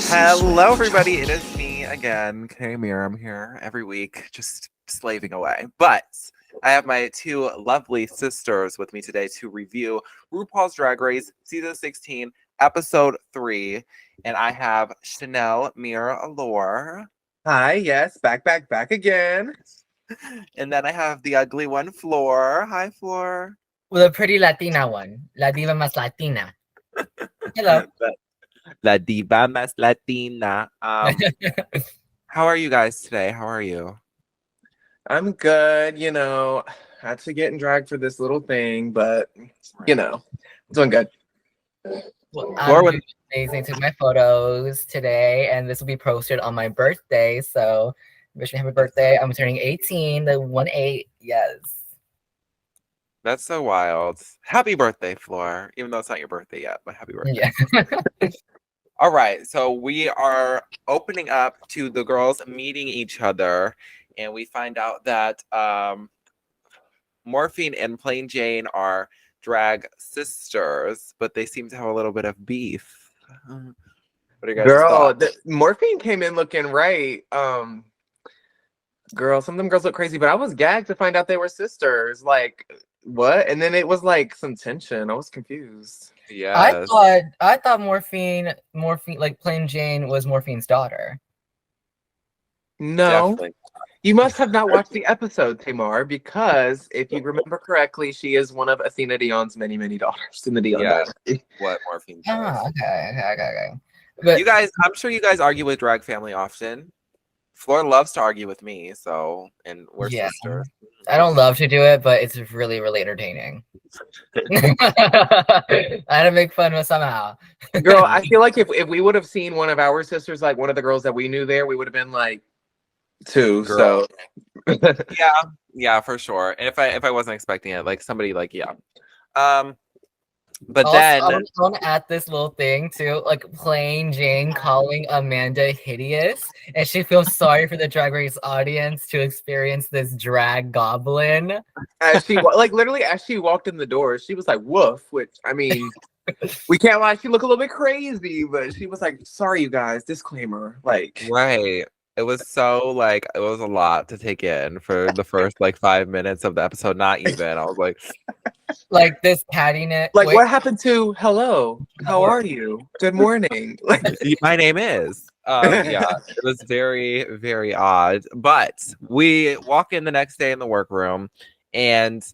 Hello, everybody. It is me again, Kanary. I'm here every week, just slaving away. But I have my two lovely sisters with me today to review RuPaul's Drag Race Season 16, Episode 3. And I have Chanel, Mira, Allure. Hi, yes, back again. And then I have the ugly one, Flor. Hi, Flor. Well, the pretty Latina one. La diva más Latina. Hello. La diva más Latina. How are you guys today? How are you? I'm good, had to get in drag for this little thing, but doing good. Well, I'm amazing. Took my photos today, and this will be posted on my birthday. So, wish me happy birthday. I'm turning 18, the 1-8. Yes. That's so wild. Happy birthday, Flor. Even though it's not your birthday yet, but happy birthday. Yeah. All right. So we are opening up to the girls meeting each other, and we find out that Morphine and Plain Jane are drag sisters, but they seem to have a little bit of beef. What are you guys' thoughts? Morphine came in looking right. Girl, some of them girls look crazy, but I was gagged to find out they were sisters. Like, what? And then it was like some tension. I was confused. Yeah. I thought Morphine, like Plain Jane was Morphine's daughter. No. Definitely. You must have not watched the episode, Tamar, because if you remember correctly, she is one of Athena Dion's many, many daughters in the Dion dynasty. What Morphine does. Okay. But you guys, I'm sure you guys argue with Drag Family often. Flor loves to argue with me, and we're sisters. I don't love to do it, but it's really, really entertaining. I had to make fun of it somehow. Girl, I feel like if we would have seen one of our sisters, like one of the girls that we knew there, we would have been like two. Girl. So yeah, for sure. And if I wasn't expecting it, like somebody like but also, then I want to add this little thing too, like Plain Jane calling Amanda hideous, and she feels sorry for the Drag Race audience to experience this drag goblin. As she literally as she walked in the door, she was like woof, which I mean, we can't lie, she looked a little bit crazy, but she was like, sorry you guys, disclaimer, like right. It was so like it was a lot to take in for the first like 5 minutes of the episode. Not even. I was like this cattiness. Like, what happened to hello? How are you? Good morning. My name is. Yeah, it was very, very odd. But we walk in the next day in the workroom, and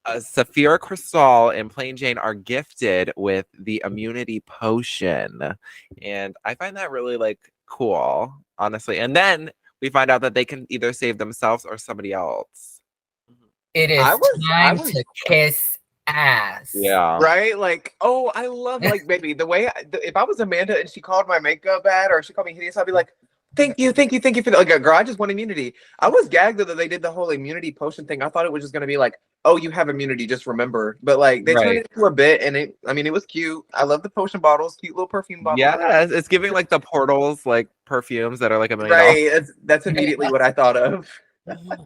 Saphira Crystal and Plain Jane are gifted with the immunity potion, and I find that really like cool, honestly. And then we find out that they can either save themselves or somebody else. It is time to kiss ass. Yeah. Right? Like, oh, I love, like, baby, the way, if I was Amanda and she called my makeup bad or she called me hideous, I'd be like, thank you for that. Like, girl, I just want immunity. I was gagged that they did the whole immunity potion thing. I thought it was just going to be like, oh, you have immunity, just remember. But, like, they turned it into a bit, and it was cute. I love the potion bottles, cute little perfume bottles. Yeah, it's giving, like, the Portals, like, perfumes that are, like, $1 million. Right, that's immediately what I thought of.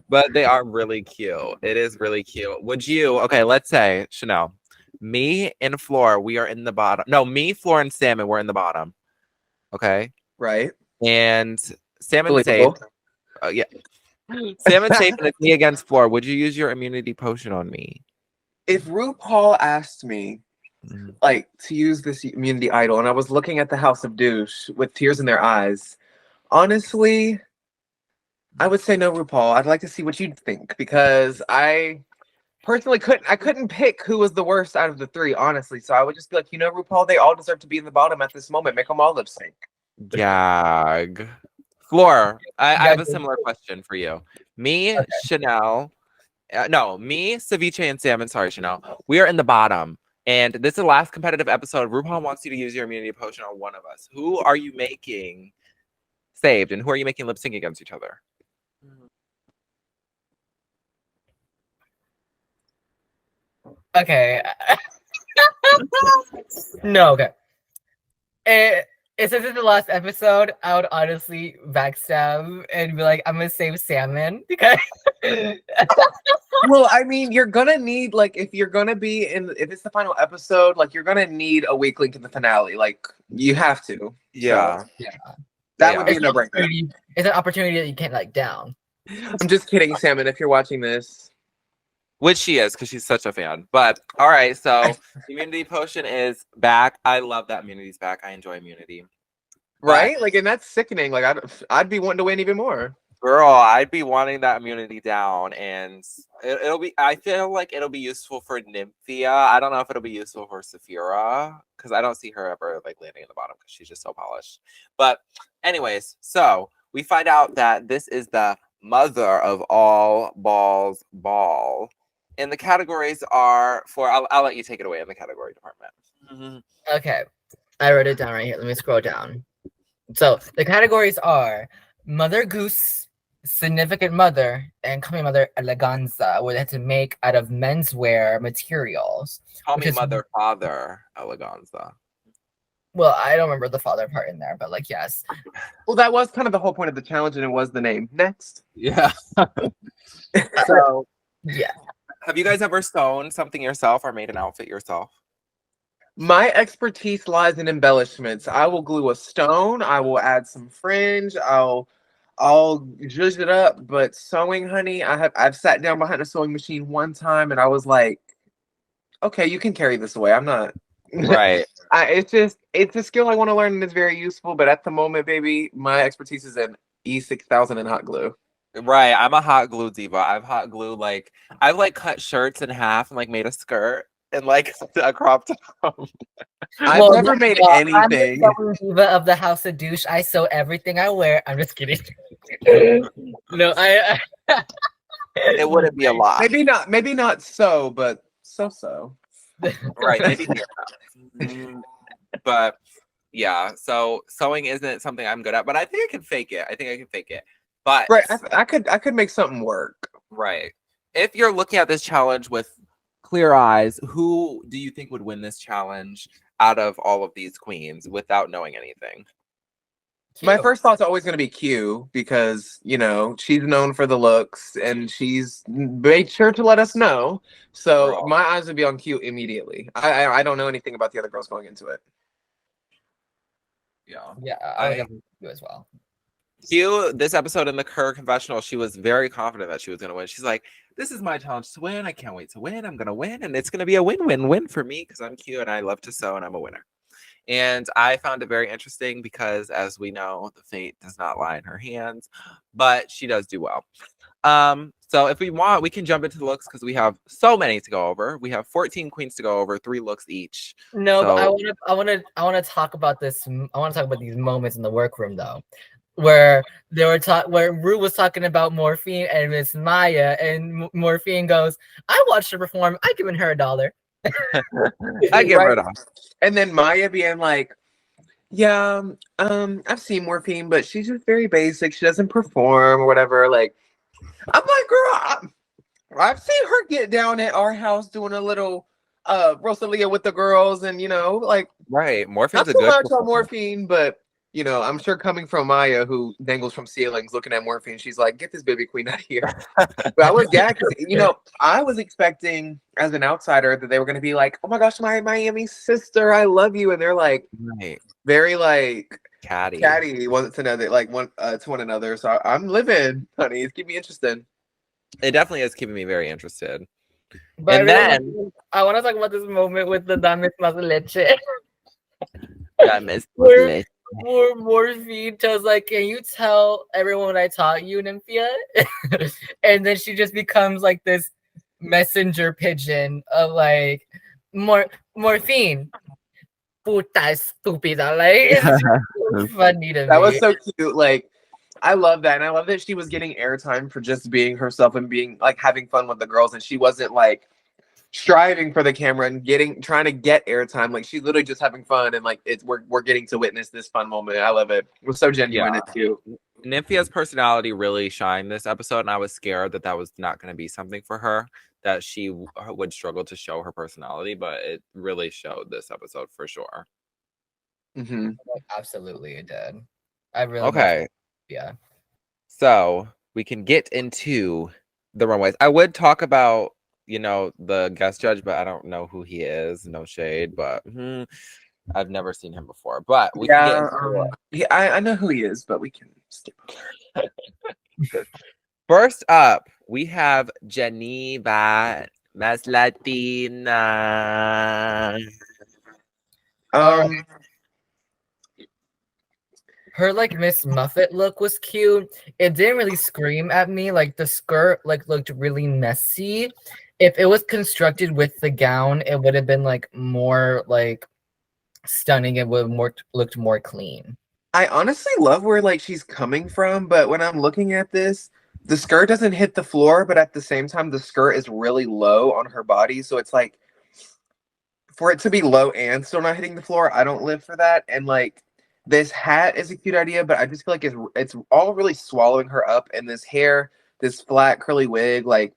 But they are really cute. It is really cute. Would you, okay, let's say, Chanel, me and Flor, we are in the bottom. No, me, Flor, and Salmon, we're in the bottom. Okay? Right. And Salmon safe. Yeah. Salmon safe, and it's me against Flor. Would you use your immunity potion on me? If RuPaul asked me, like, to use this immunity idol, and I was looking at the House of Douche with tears in their eyes, honestly, I would say no, RuPaul. I'd like to see what you'd think, because I personally couldn't pick who was the worst out of the three, honestly. So I would just be like, RuPaul, they all deserve to be in the bottom at this moment. Make them all lip sync. Gag. Flor, I have a similar question for you. Me, Chanel, me, Ceviche, and Salmon. Sorry, Chanel. We are in the bottom. And this is the last competitive episode. RuPaul wants you to use your immunity potion on one of us. Who are you making saved, and who are you making lip sync against each other? Okay. No, okay. since it's the last episode, I would honestly backstab and be like, I'm gonna save salmon because Well, I mean, you're gonna need like if you're gonna be if it's the final episode, like you're gonna need a weak link in the finale. Like you have to. Yeah. So, yeah, that would be a no-brainer. it's an opportunity that you can't let down. I'm just kidding, Salmon, if you're watching this. Which she is, because she's such a fan. But all right, so Immunity Potion is back. I love that Immunity's back. I enjoy Immunity. Right? Like, and that's sickening. Like, I'd be wanting to win even more. Girl, I'd be wanting that immunity down, and it'll be. I feel like it'll be useful for Nymphia. I don't know if it'll be useful for Saphira because I don't see her ever like landing in the bottom because she's just so polished. But, anyways, so we find out that this is the mother of all balls ball, and the categories are for. I'll let you take it away in the category department. Okay, I wrote it down right here. Let me scroll down. So the categories are Mother Goose, Significant Mother, and Coming Mother Eleganza, where they had to make out of menswear materials. Call me Mother Father Eleganza. Well, I don't remember the father part in there, but like, yes. Well, that was kind of the whole point of the challenge, and it was the name. Next. Yeah. So, yeah. Have you guys ever sewn something yourself or made an outfit yourself? my expertise lies in embellishments. I will glue a stone. I will add some fringe. I'll zhuzh it up. But sewing, honey, I've sat down behind a sewing machine one time, and I was like, okay, you can carry this away. I'm not. Right. It's a skill I want to learn, and it's very useful. But at the moment, baby, my expertise is in E6000 and hot glue. Right. I'm a hot glue diva. I've hot glue I've like cut shirts in half and like made a skirt and like a crop top. I've never made anything. I'm the diva of the House of Douche. I sew everything I wear. I'm just kidding. No, I It wouldn't be a lot. Maybe not so, but so. Right. Maybe. But yeah, so sewing isn't something I'm good at, but I think I can fake it. But right, I could make something work. Right. If you're looking at this challenge with clear eyes, who do you think would win this challenge out of all of these queens without knowing anything? My first thought's always going to be Q because, you know, she's known for the looks and she's made sure to let us know. So Girl. my eyes would be on Q immediately. I don't know anything about the other girls going into it. Yeah. Yeah, I would do as well. Q, this episode in the Kerr confessional, she was very confident that she was going to win. She's like, this is my challenge to win. I can't wait to win. I'm going to win. And it's going to be a win-win-win for me because I'm Q and I love to sew and I'm a winner. And I found it very interesting because, as we know, the fate does not lie in her hands, but she does do well. So if we want, we can jump into the looks because we have so many to go over. We have 14 queens to go over, 3 looks each. No, so, but I want to talk about this. I want to talk about these moments in the workroom though, where they were where Rue was talking about Morphine and Miss Maya, and Morphine goes, "I watched her perform. I given her $1." I give her $1. And then Maya being like, yeah, I've seen Morphine, but she's just very basic. She doesn't perform or whatever. Like, I'm like, girl, I've seen her get down at our house doing a little Rosalia with the girls, and you know, like, right, Morphine's not so much on Morphine, but you know, I'm sure coming from Maya, who dangles from ceilings looking at Morphine, she's like, get this baby queen out of here. But I was gagged. You know, I was expecting as an outsider that they were going to be like, oh my gosh, my Miami sister, I love you. And they're like, very like catty one to another, like to one another. So I'm living, honey. It's keeping me interested. It definitely is keeping me very interested. But and then I want to talk about this moment with the Dames Mazaleche. Dames Mazaleche. Morphine tells like, can you tell everyone what I taught you, Nymphia? And then she just becomes like this messenger pigeon of like Morphine. Puta estúpida. Like, it's funny to me. That was so cute. Like, I love that. And I love that she was getting airtime for just being herself and being like having fun with the girls. And she wasn't like striving for the camera and trying to get airtime. Like, she's literally just having fun, and like we're getting to witness this fun moment. I love it. It was so genuine and cute. Nymphia's personality really shined this episode, and I was scared that was not going to be something for her, that she would struggle to show her personality, but it really showed this episode for sure. Absolutely, it did. I really Okay. yeah. So we can get into the runways. I would talk about, the guest judge, but I don't know who he is. No shade, but I've never seen him before. But we can get into yeah, I know who he is, but we can skip over. First up, we have Geneva Las Latina. Her like Miss Muffet look was cute. It didn't really scream at me. Like the skirt like looked really messy. If it was constructed with the gown, it would have been like more like stunning. It would have looked more clean. I honestly love where like she's coming from, but when I'm looking at this, the skirt doesn't hit the floor, but at the same time, the skirt is really low on her body. So it's like for it to be low and still not hitting the floor, I don't live for that. And like this hat is a cute idea, but I just feel like it's all really swallowing her up. And this hair, this flat curly wig, like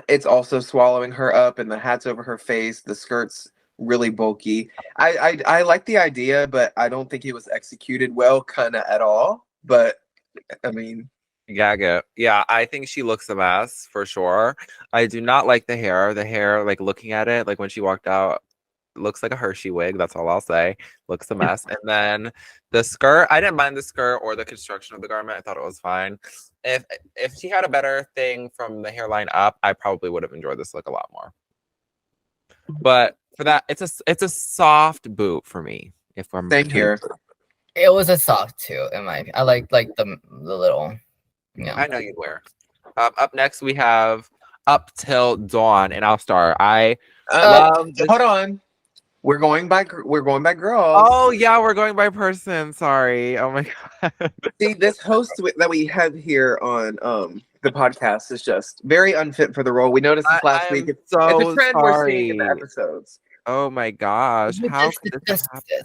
it's also swallowing her up, and the hat's over her face. The skirt's really bulky. I like the idea, but I don't think it was executed well, kind of at all. But I mean, Gaga. Yeah, I think she looks a mess for sure. I do not like the hair. The hair, like looking at it, like when she walked out, looks like a Hershey wig. That's all I'll say. Looks a mess. And then the skirt, I didn't mind the skirt or the construction of the garment. I thought it was fine. If she had a better thing from the hairline up, I probably would have enjoyed this look a lot more. But for that, it's a soft boot for me. If I'm same here. It was a soft too, in my. I like the little. Yeah. I know you'd wear. Up next, we have Up Till Dawn, and I'll start. I love. Hold on. We're going by girls. Oh yeah, we're going by person. Sorry. Oh my god. See, this host that we have here on the podcast is just very unfit for the role. We noticed this last week. It's a trend we're seeing in the episodes. Oh my gosh. How could this happen?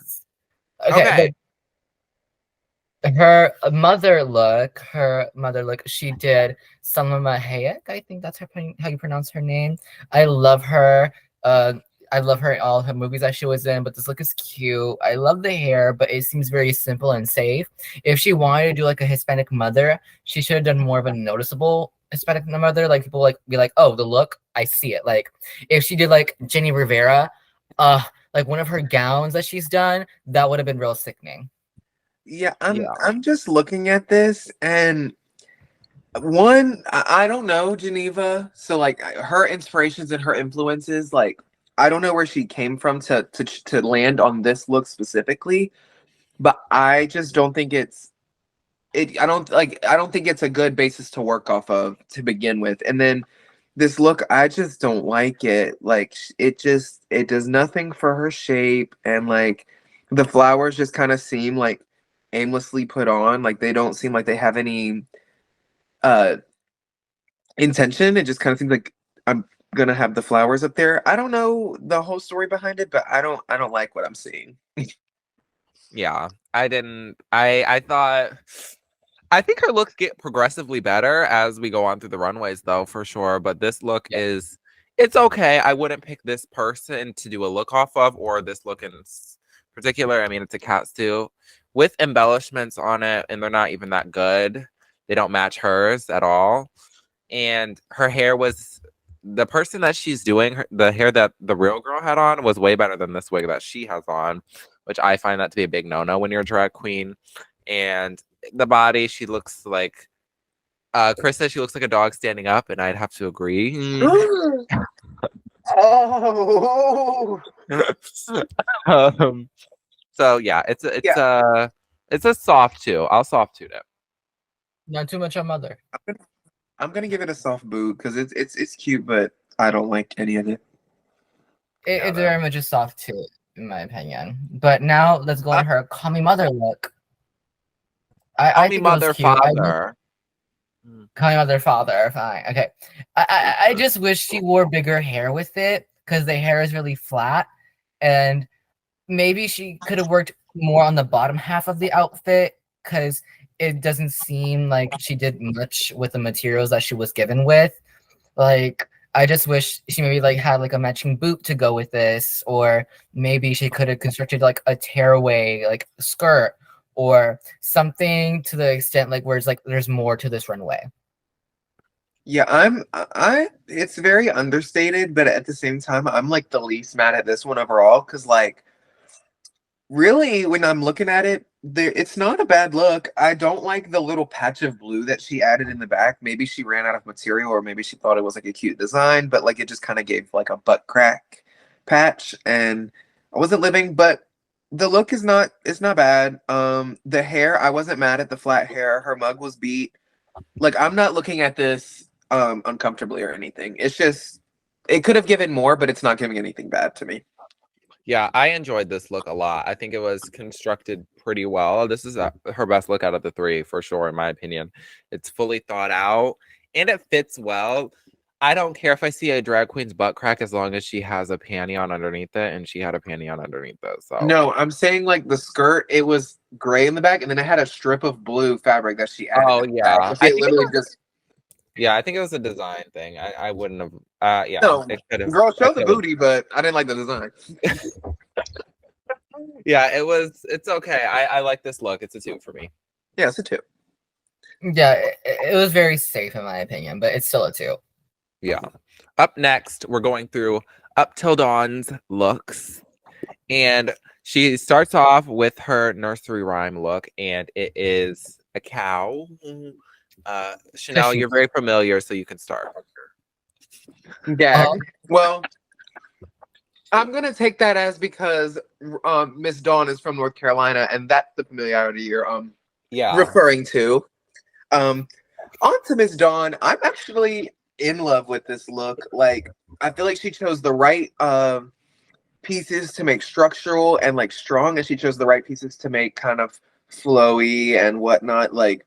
Okay. Her mother look, she did Salma Hayek. I think that's how you pronounce her name. I love her. I love her in all her movies that she was in, but this look is cute. I love the hair, but it seems very simple and safe. If she wanted to do like a Hispanic mother, she should have done more of a noticeable Hispanic mother. Like people like be like, oh, the look, I see it. Like if she did like Jenny Rivera, like one of her gowns that she's done, that would have been real sickening. Yeah, I'm just looking at this, and one, I don't know Geneva, so like her inspirations and her influences, like I don't know where she came from to land on this look specifically, but I just don't think I don't think it's a good basis to work off of to begin with. And then this look, I just don't like it. Like it does nothing for her shape, and like the flowers just kind of seem like aimlessly put on. Like they don't seem like they have any intention. It just kind of seems like I'm gonna have the flowers up there. I don't know the whole story behind it, but I don't like what I'm seeing. Yeah, I didn't. I think her looks get progressively better as we go on through the runways, though, for sure. But this look it's okay. I wouldn't pick this person to do a look off of, or this look in particular. I mean, it's a cat stew with embellishments on it, and they're not even that good. They don't match hers at all. And her hair was the person that she's doing, the hair that the real girl had on was way better than this wig that she has on, which I find that to be a big no-no when you're a drag queen. And the body, she looks like Chris says she looks like a dog standing up, and I'd have to agree. Oh. So yeah, it's a soft two. I'll soft tune it. Not too much on mother. I'm gonna give it a soft boot because it's cute, but I don't like any of it. It's very much a soft too, in my opinion. But now let's go on her Call Me Mother look. I think Mother, Father. Call Me Mother, Father. Fine. Okay. I just wish she wore bigger hair with it because the hair is really flat, and maybe she could have worked more on the bottom half of the outfit because it doesn't seem like she did much with the materials that she was given with. Like I just wish she maybe like had like a matching boot to go with this, or maybe she could have constructed like a tearaway like skirt or something to the extent like where it's like there's more to this runway. Yeah, I it's very understated, but at the same time, I'm like the least mad at this one overall because like really when I'm looking at it, it's not a bad look. I don't like the little patch of blue that she added in the back. Maybe she ran out of material or maybe she thought it was like a cute design, but like it just kind of gave like a butt crack patch and I wasn't living, but the look is not it's not bad. The hair, I wasn't mad at the flat hair. Her mug was beat. Like I'm not looking at this uncomfortably or anything. It's just it could have given more, but it's not giving anything bad to me. Yeah, I enjoyed this look a lot. I think it was constructed pretty well. This is her best look out of the three, for sure, in my opinion. It's fully thought out, and it fits well. I don't care if I see a drag queen's butt crack as long as she has a panty on underneath it, and she had a panty on underneath it. So No, I'm saying like the skirt, it was gray in the back, and then it had a strip of blue fabric that she added. oh in the back. yeah, Like, it literally just yeah, I think it was a design thing. I wouldn't have. Yeah, no, it could have. girl, show the booty, but I didn't like the design. Yeah, it was. It's okay. I like this look. It's a 2 for me. Yeah, it's a 2. Yeah, it was very safe in my opinion, but it's still a 2. Yeah. Up next, we're going through Up Till Dawn's looks. And she starts off with her nursery rhyme look, and it is a cow. Chanel, you're very familiar, so you can start. Gag. Well, I'm gonna take that as because Miss Dawn is from North Carolina, and that's the familiarity you're referring to. On to Miss Dawn. I'm actually in love with this look. Like, I feel like she chose the right pieces to make structural and like strong, and she chose the right pieces to make kind of flowy and whatnot. Like,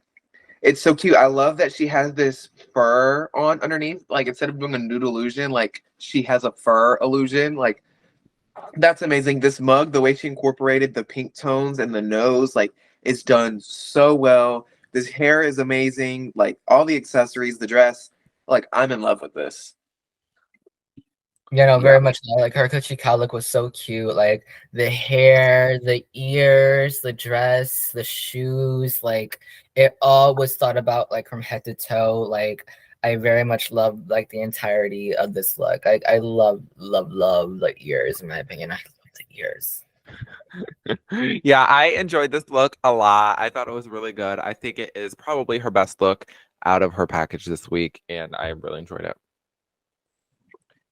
it's so cute. I love that she has this fur on underneath. Like, instead of doing a nude illusion, like she has a fur illusion. Like, that's amazing. This mug, the way she incorporated the pink tones and the nose, like it's done so well. This hair is amazing. Like all the accessories, the dress, like I'm in love with this. Yeah, no, very much. Like her Coochie cow look was so cute. Like the hair, the ears, the dress, the shoes, like it all was thought about like from head to toe. Like I very much love like the entirety of this look. I love the ears in my opinion. I love the ears. Yeah, I enjoyed this look a lot. I thought it was really good. I think it is probably her best look out of her package this week, and I really enjoyed it.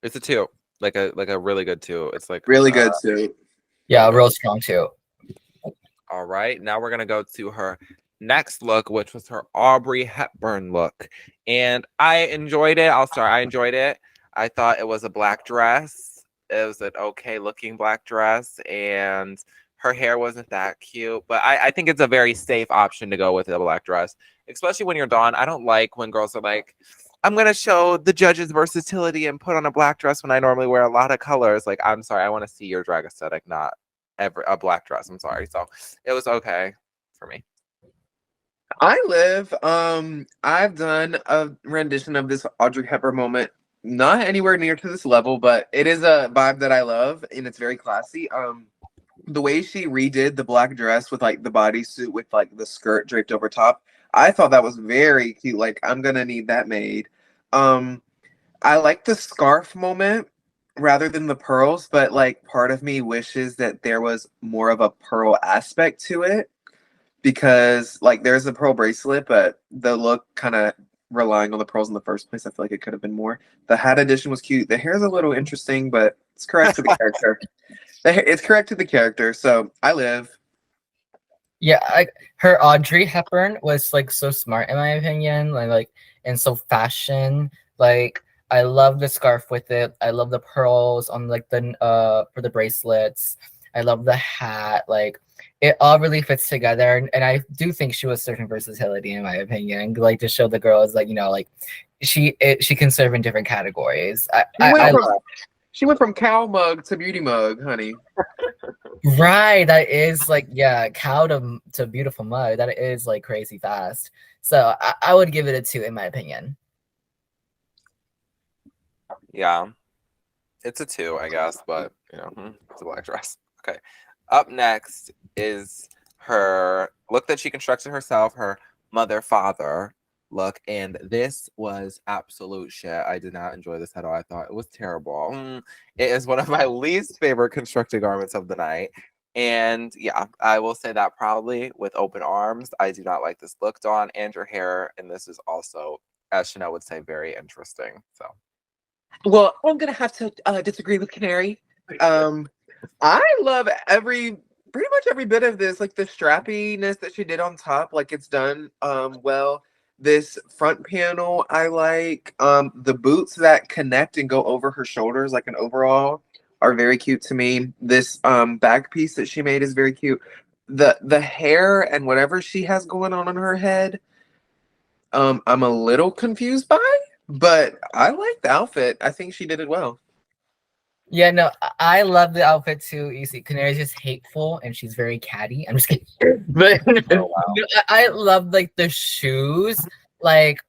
It's a 2, like a really good 2. It's like really good too. Yeah, real strong too. All right, now we're gonna go to her next look, which was her Audrey Hepburn look, and I enjoyed it. I'll start. I enjoyed it. I thought it was a black dress. It was an okay looking black dress, and her hair wasn't that cute, but I think it's a very safe option to go with a black dress, especially when you're Dawn. I don't like when girls are like, I'm going to show the judges versatility and put on a black dress when I normally wear a lot of colors. Like, I'm sorry. I want to see your drag aesthetic, not a black dress. I'm sorry. So it was okay for me. I've done a rendition of this Audrey Hepburn moment. Not anywhere near to this level, but it is a vibe that I love and it's very classy. The way she redid the black dress with like the bodysuit with like the skirt draped over top, I thought that was very cute. Like I'm gonna need that made. I like the scarf moment rather than the pearls, but like part of me wishes that there was more of a pearl aspect to it because like there's a pearl bracelet, but the look kind of relying on the pearls in the first place, I feel like it could have been more. The hat addition was cute. The hair is a little interesting, but it's correct to the character. It's correct to the character, so I live. Yeah, her Audrey Hepburn was like so smart in my opinion, like and so fashion. Like I love the scarf with it. I love the pearls on like the for the bracelets. I love the hat. Like it all really fits together, and I do think she was certain versatility in my opinion. Like to show the girls like like she can serve in different categories. She went from cow mug to beauty mug, honey. Right, that is like cow to beautiful mug. That is like crazy fast. So I would give it a 2 in my opinion. Yeah. It's a 2, I guess, but it's a black dress. Okay. Up next is her look that she constructed herself, her mother father look, and this was absolute shit. I did not enjoy this at all. I thought it was terrible. It is one of my least favorite constructed garments of the night. And yeah, I will say that proudly with open arms. I do not like this look, Dawn, and your hair. And this is also, as Chanel would say, very interesting. So Well, I'm gonna have to disagree with Kanary. I love pretty much every bit of this, like the strappiness that she did on top, like it's done well. This front panel, I like the boots that connect and go over her shoulders like an overall are very cute to me. This back piece that she made is very cute. The hair and whatever she has going on her head, I'm a little confused by, but I like the outfit. I think she did it well. Yeah, no, I love the outfit too. You see, Canary's just hateful and she's very catty. I'm just kidding. But oh, wow. I love like the shoes. Like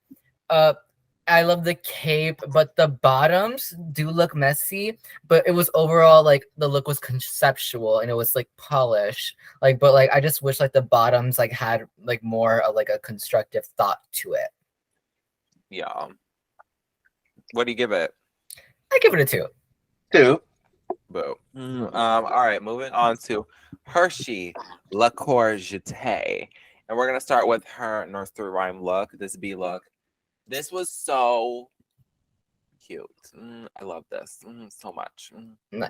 I love the cape, but the bottoms do look messy. But it was overall like the look was conceptual and it was like polished. Like, but like I just wish like the bottoms like had like more of like a constructive thought to it. Yeah. What do you give it? I give it a 2. 2. Boo. All right, moving on to Hershey La Courgette. And we're gonna start with her nursery rhyme look, this B look. This was so cute. I love this so much.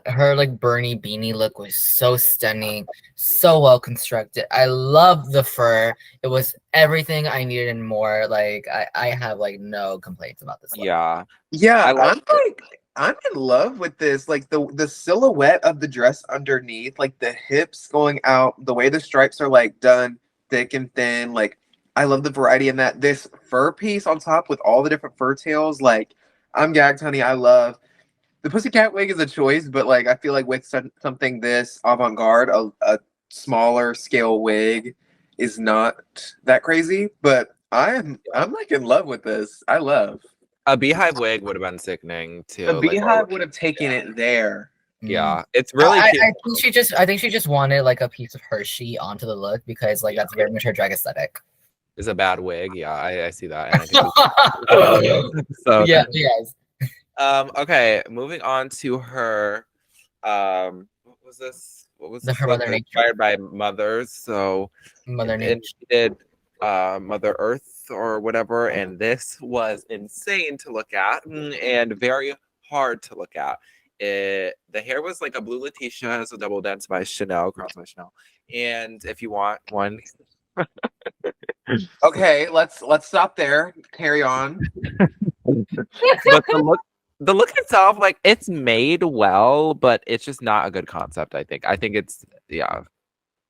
Her like Bernie beanie look was so stunning, so well constructed. I love the fur. It was everything I needed and more. Like I have like no complaints about this look. Yeah. Yeah, I'm in love with this. Like the silhouette of the dress underneath, like the hips going out, the way the stripes are like done thick and thin. Like I love the variety in that. This fur piece on top with all the different fur tails, like I'm gagged, honey. I love the pussycat wig is a choice, but like I feel like with something this avant-garde, a smaller scale wig is not that crazy. But I'm like in love with this. I love. A beehive wig would have been sickening too. The like, beehive would have taken it there. Yeah, it's really cute. I think she just wanted like a piece of Hershey onto the look because like that's very much her drag aesthetic. It's a bad wig. Yeah, I see that. And I think so yeah, yes. Okay, moving on to her. What was this? What was The this? Her Mother Nature. Inspired by mothers. So Mother Nature. And she did Mother Earth or whatever, and this was insane to look at and very hard to look at. The hair was like a blue Letitia, so double dents by Chanel, crossed by Chanel. And if you want one, okay, let's stop there. Carry on. but the look itself, like it's made well, but it's just not a good concept. I think it's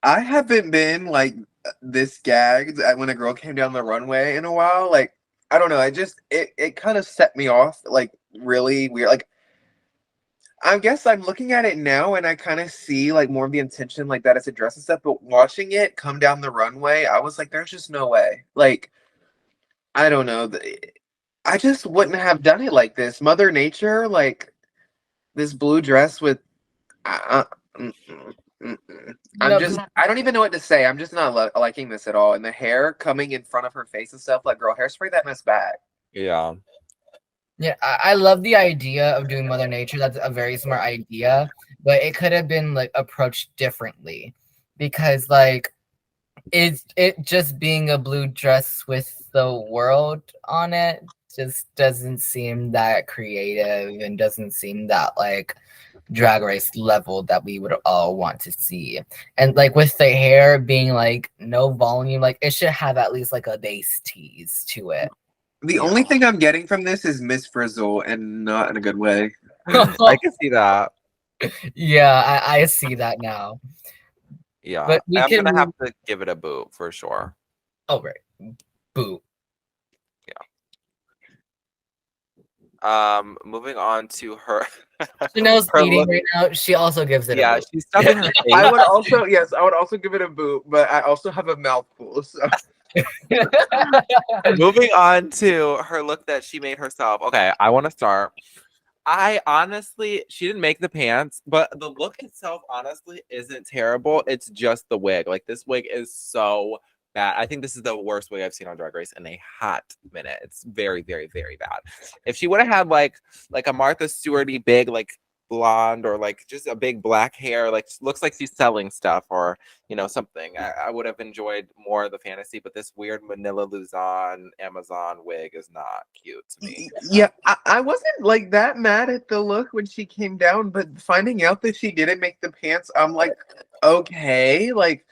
I haven't been like this gagged when a girl came down the runway in a while. Like I don't know, it kind of set me off like really weird. Like I guess I'm looking at it now and I kind of see like more of the intention like that it's a dress and stuff, but watching it come down the runway, I was like, there's just no way. Like, I don't know. I just wouldn't have done it like this. Mother Nature, like this blue dress with I don't even know what to say. I'm just not liking this at all. And the hair coming in front of her face and stuff, like girl, hairspray that mess back. Yeah. Yeah, I love the idea of doing Mother Nature. That's a very smart idea, but it could have been like approached differently because like it just being a blue dress with the world on it just doesn't seem that creative and doesn't seem that like drag race level that we would all want to see. And like with the hair being like no volume, like it should have at least like a base tease to it. The only thing I'm getting from this is Miss Frizzle, and not in a good way. I can see that. Yeah, I see that now. Yeah, but I'm gonna have to give it a boot for sure. Oh right, boot. Yeah. Moving on to her. Chanel's eating right now. She also gives it. Yeah, a boot. she's stuffing her face. I would also give it a boot, but I also have a mouthful. So. Moving on to her look that she made herself. Okay, I want to start I honestly, she didn't make the pants, but the look itself honestly isn't terrible. It's just the wig. Like this wig is so bad. I think this is the worst wig I've seen on Drag Race in a hot minute. It's very, very, very bad. If she would have had like a Martha Stewarty big like blonde or like just a big black hair, like looks like she's selling stuff or something, I would have enjoyed more of the fantasy. But this weird Manila Luzon Amazon wig is not cute to me. Yeah, I wasn't like that mad at the look when she came down, but finding out that she didn't make the pants, I'm like, okay, like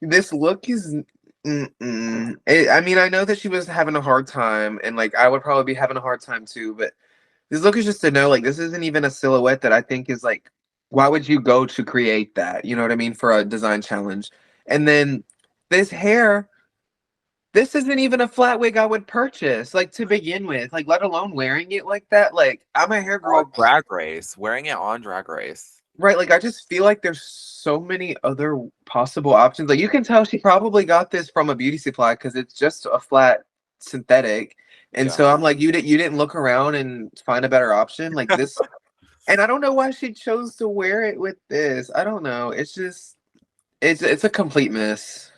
this look is. I mean, I know that she was having a hard time, and like I would probably be having a hard time too, but this look is just to know, like, this isn't even a silhouette that I think is like, why would you go to create that? You know what I mean? For a design challenge. And then this hair, this isn't even a flat wig I would purchase, like to begin with, like let alone wearing it like that. Like I'm a hair girl. Drag Race, wearing it on Drag Race. Right, like I just feel like there's so many other possible options. Like you can tell she probably got this from a beauty supply because it's just a flat synthetic. And so I'm like, you didn't look around and find a better option like this. And I don't know why she chose to wear it with this. I don't know. It's just it's a complete miss.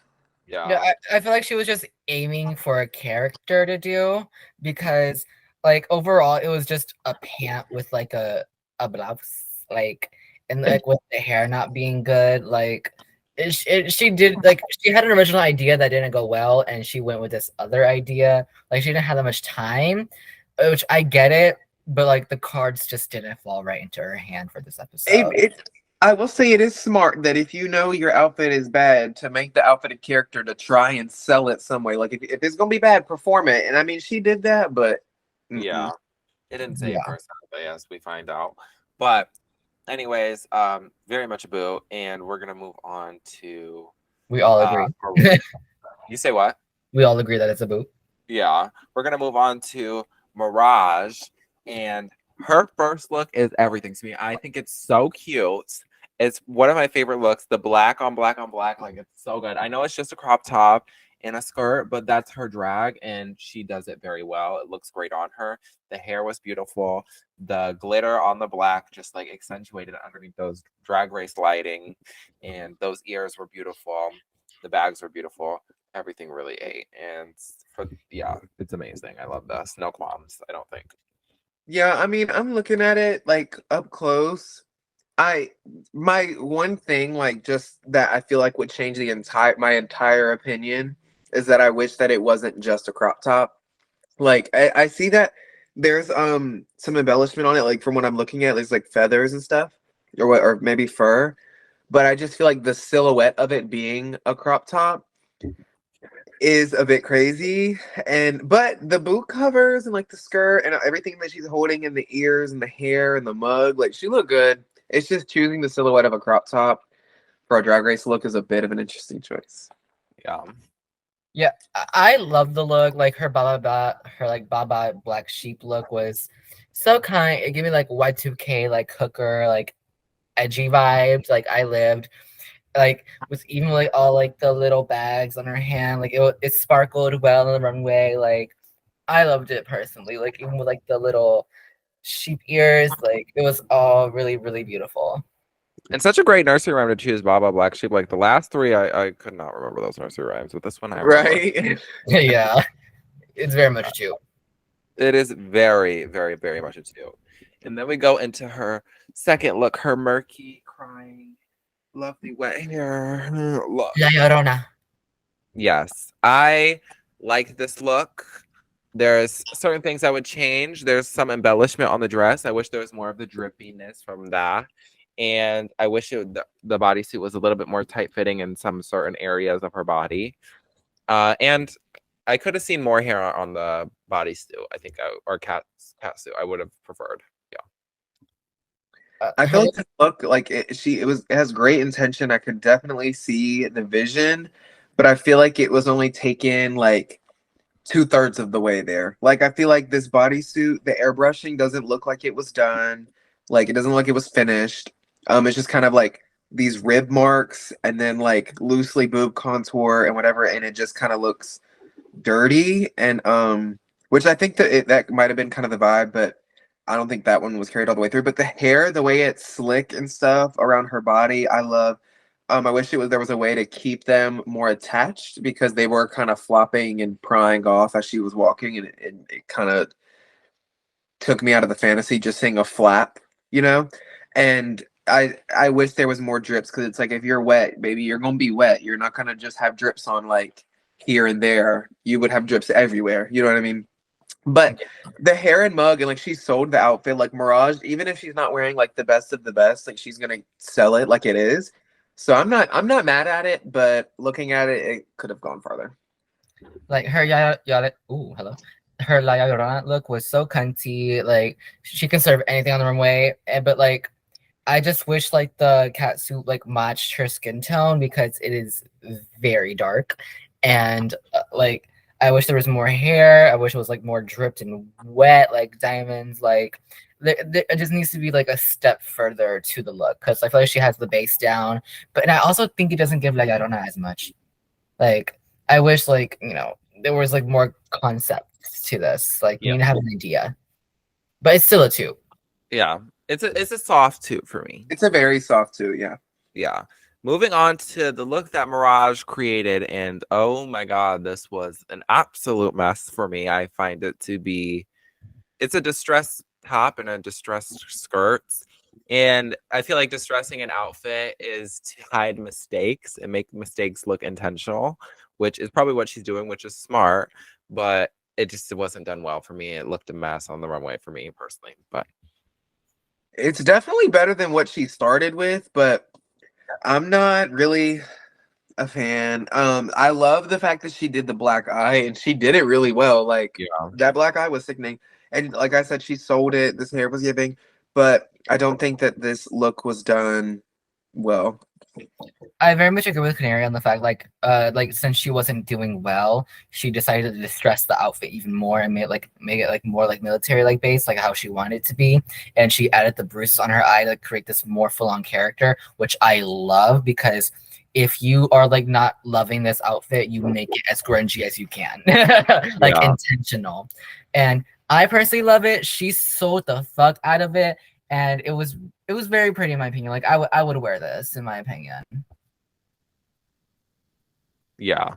Yeah, I feel like she was just aiming for a character to do because like overall it was just a pant with like a blouse, like, and like with the hair not being good, like she did, like she had an original idea that didn't go well and she went with this other idea. Like she didn't have that much time, which I get it, but like the cards just didn't fall right into her hand for this episode. I will say it is smart that if you know your outfit is bad, to make the outfit a character to try and sell it some way. Like if it's gonna be bad, perform it. And I mean, she did that, but yeah, it didn't save her, as we find out. But anyways, very much a boo, and we're gonna move on to. We all agree. You say what? We all agree that it's a boo. Yeah, we're gonna move on to Mirage, and her first look is everything to me. I think it's so cute. It's one of my favorite looks. The black on black on black, like it's so good. I know it's just a crop top and a skirt, but that's her drag, and she does it very well. It looks great on her. The hair was beautiful. The glitter on the black just like accentuated underneath those Drag Race lighting, and those ears were beautiful. The bags were beautiful. Everything really ate, and it's amazing. I love this. No qualms, I don't think. Yeah, I mean, I'm looking at it like up close. My one thing, like just that I feel like would change my entire opinion is that I wish that it wasn't just a crop top. Like I see that there's some embellishment on it, like from what I'm looking at, there's like feathers and stuff, or maybe fur. But I just feel like the silhouette of it being a crop top is a bit crazy. But the boot covers and like the skirt and everything that she's holding in the ears and the hair and the mug, like she looked good. It's just choosing the silhouette of a crop top for a Drag Race look is a bit of an interesting choice. Yeah, I love the look. Like her Baba Black Sheep look was so kind. It gave me like Y2K, like hooker, like edgy vibes. Like I lived, like with even like all like the little bags on her hand. Like it sparkled well on the runway. Like I loved it personally. Like even with like the little sheep ears, like it was all really, really beautiful. And such a great nursery rhyme to choose, Baba Black Sheep. Like the last three, I could not remember those nursery rhymes, but this one I remember. Right? Yeah, it's very much a two. It is very, very, very much a two. And then we go into her second look, her murky, crying, lovely wet hair look. La Llorona. Yes, I like this look. There's certain things I would change. There's some embellishment on the dress. I wish there was more of the drippiness from that. And I wish the bodysuit was a little bit more tight fitting in some certain areas of her body. And I could have seen more hair on the bodysuit. I think, or cat suit. I would have preferred. Yeah. I feel like the look, like it has great intention. I could definitely see the vision, but I feel like it was only taken like 2/3 of the way there. Like I feel like this bodysuit, the airbrushing doesn't look like it was done. Like it doesn't look like it was finished. It's just kind of like these rib marks and then like loosely boob contour and whatever, and it just kind of looks dirty. And which I think that might have been kind of the vibe, but I don't think that one was carried all the way through. But the hair, the way it's slick and stuff around her body, I love. I wish there was a way to keep them more attached because they were kind of flopping and prying off as she was walking, and it kind of took me out of the fantasy just seeing a flap, you know? And I wish there was more drips because it's like if you're wet, baby, you're gonna be wet. You're not gonna just have drips on like here and there. You would have drips everywhere. You know what I mean? But the hair and mug and like she sold the outfit like Mirage, even if she's not wearing like the best of the best, like she's gonna sell it like it is. So I'm not mad at it, but looking at it, it could have gone farther. Like her ooh, hello. Her La Llorona look was so cunty. Like she can serve anything on the runway, but like I just wish like the cat suit like matched her skin tone because it is very dark, and like I wish there was more hair. I wish it was like more dripped and wet, like diamonds. Like it just needs to be like a step further to the look because I feel like she has the base down, but and I also think it doesn't give La Llorona as much. Like I wish like there was like more concept to this. Like we need to have an idea, but it's still a 2. Yeah, it's a soft 2 for me. It's a very soft 2, yeah. Yeah. Moving on to the look that Mirage created, and oh my god, this was an absolute mess for me. I find it to be, it's a distressed top and a distressed skirt, and I feel like distressing an outfit is to hide mistakes and make mistakes look intentional, which is probably what she's doing, which is smart, but it wasn't done well for me. It looked a mess on the runway for me personally, but it's definitely better than what she started with, but I'm not really a fan. I love the fact that she did the black eye and she did it really well. Like that black eye was sickening. And like I said, she sold it. This hair was giving, but I don't think that this look was done well. I very much agree with Kanary on the fact like since she wasn't doing well, she decided to distress the outfit even more and make it like more like military like based, like how she wanted it to be. And she added the bruises on her eye to create this more full-on character, which I love because if you are like not loving this outfit, you make it as grungy as you can. Like intentional. And I personally love it. She sold the fuck out of it. And it was very pretty in my opinion. Like I would wear this in my opinion. Yeah.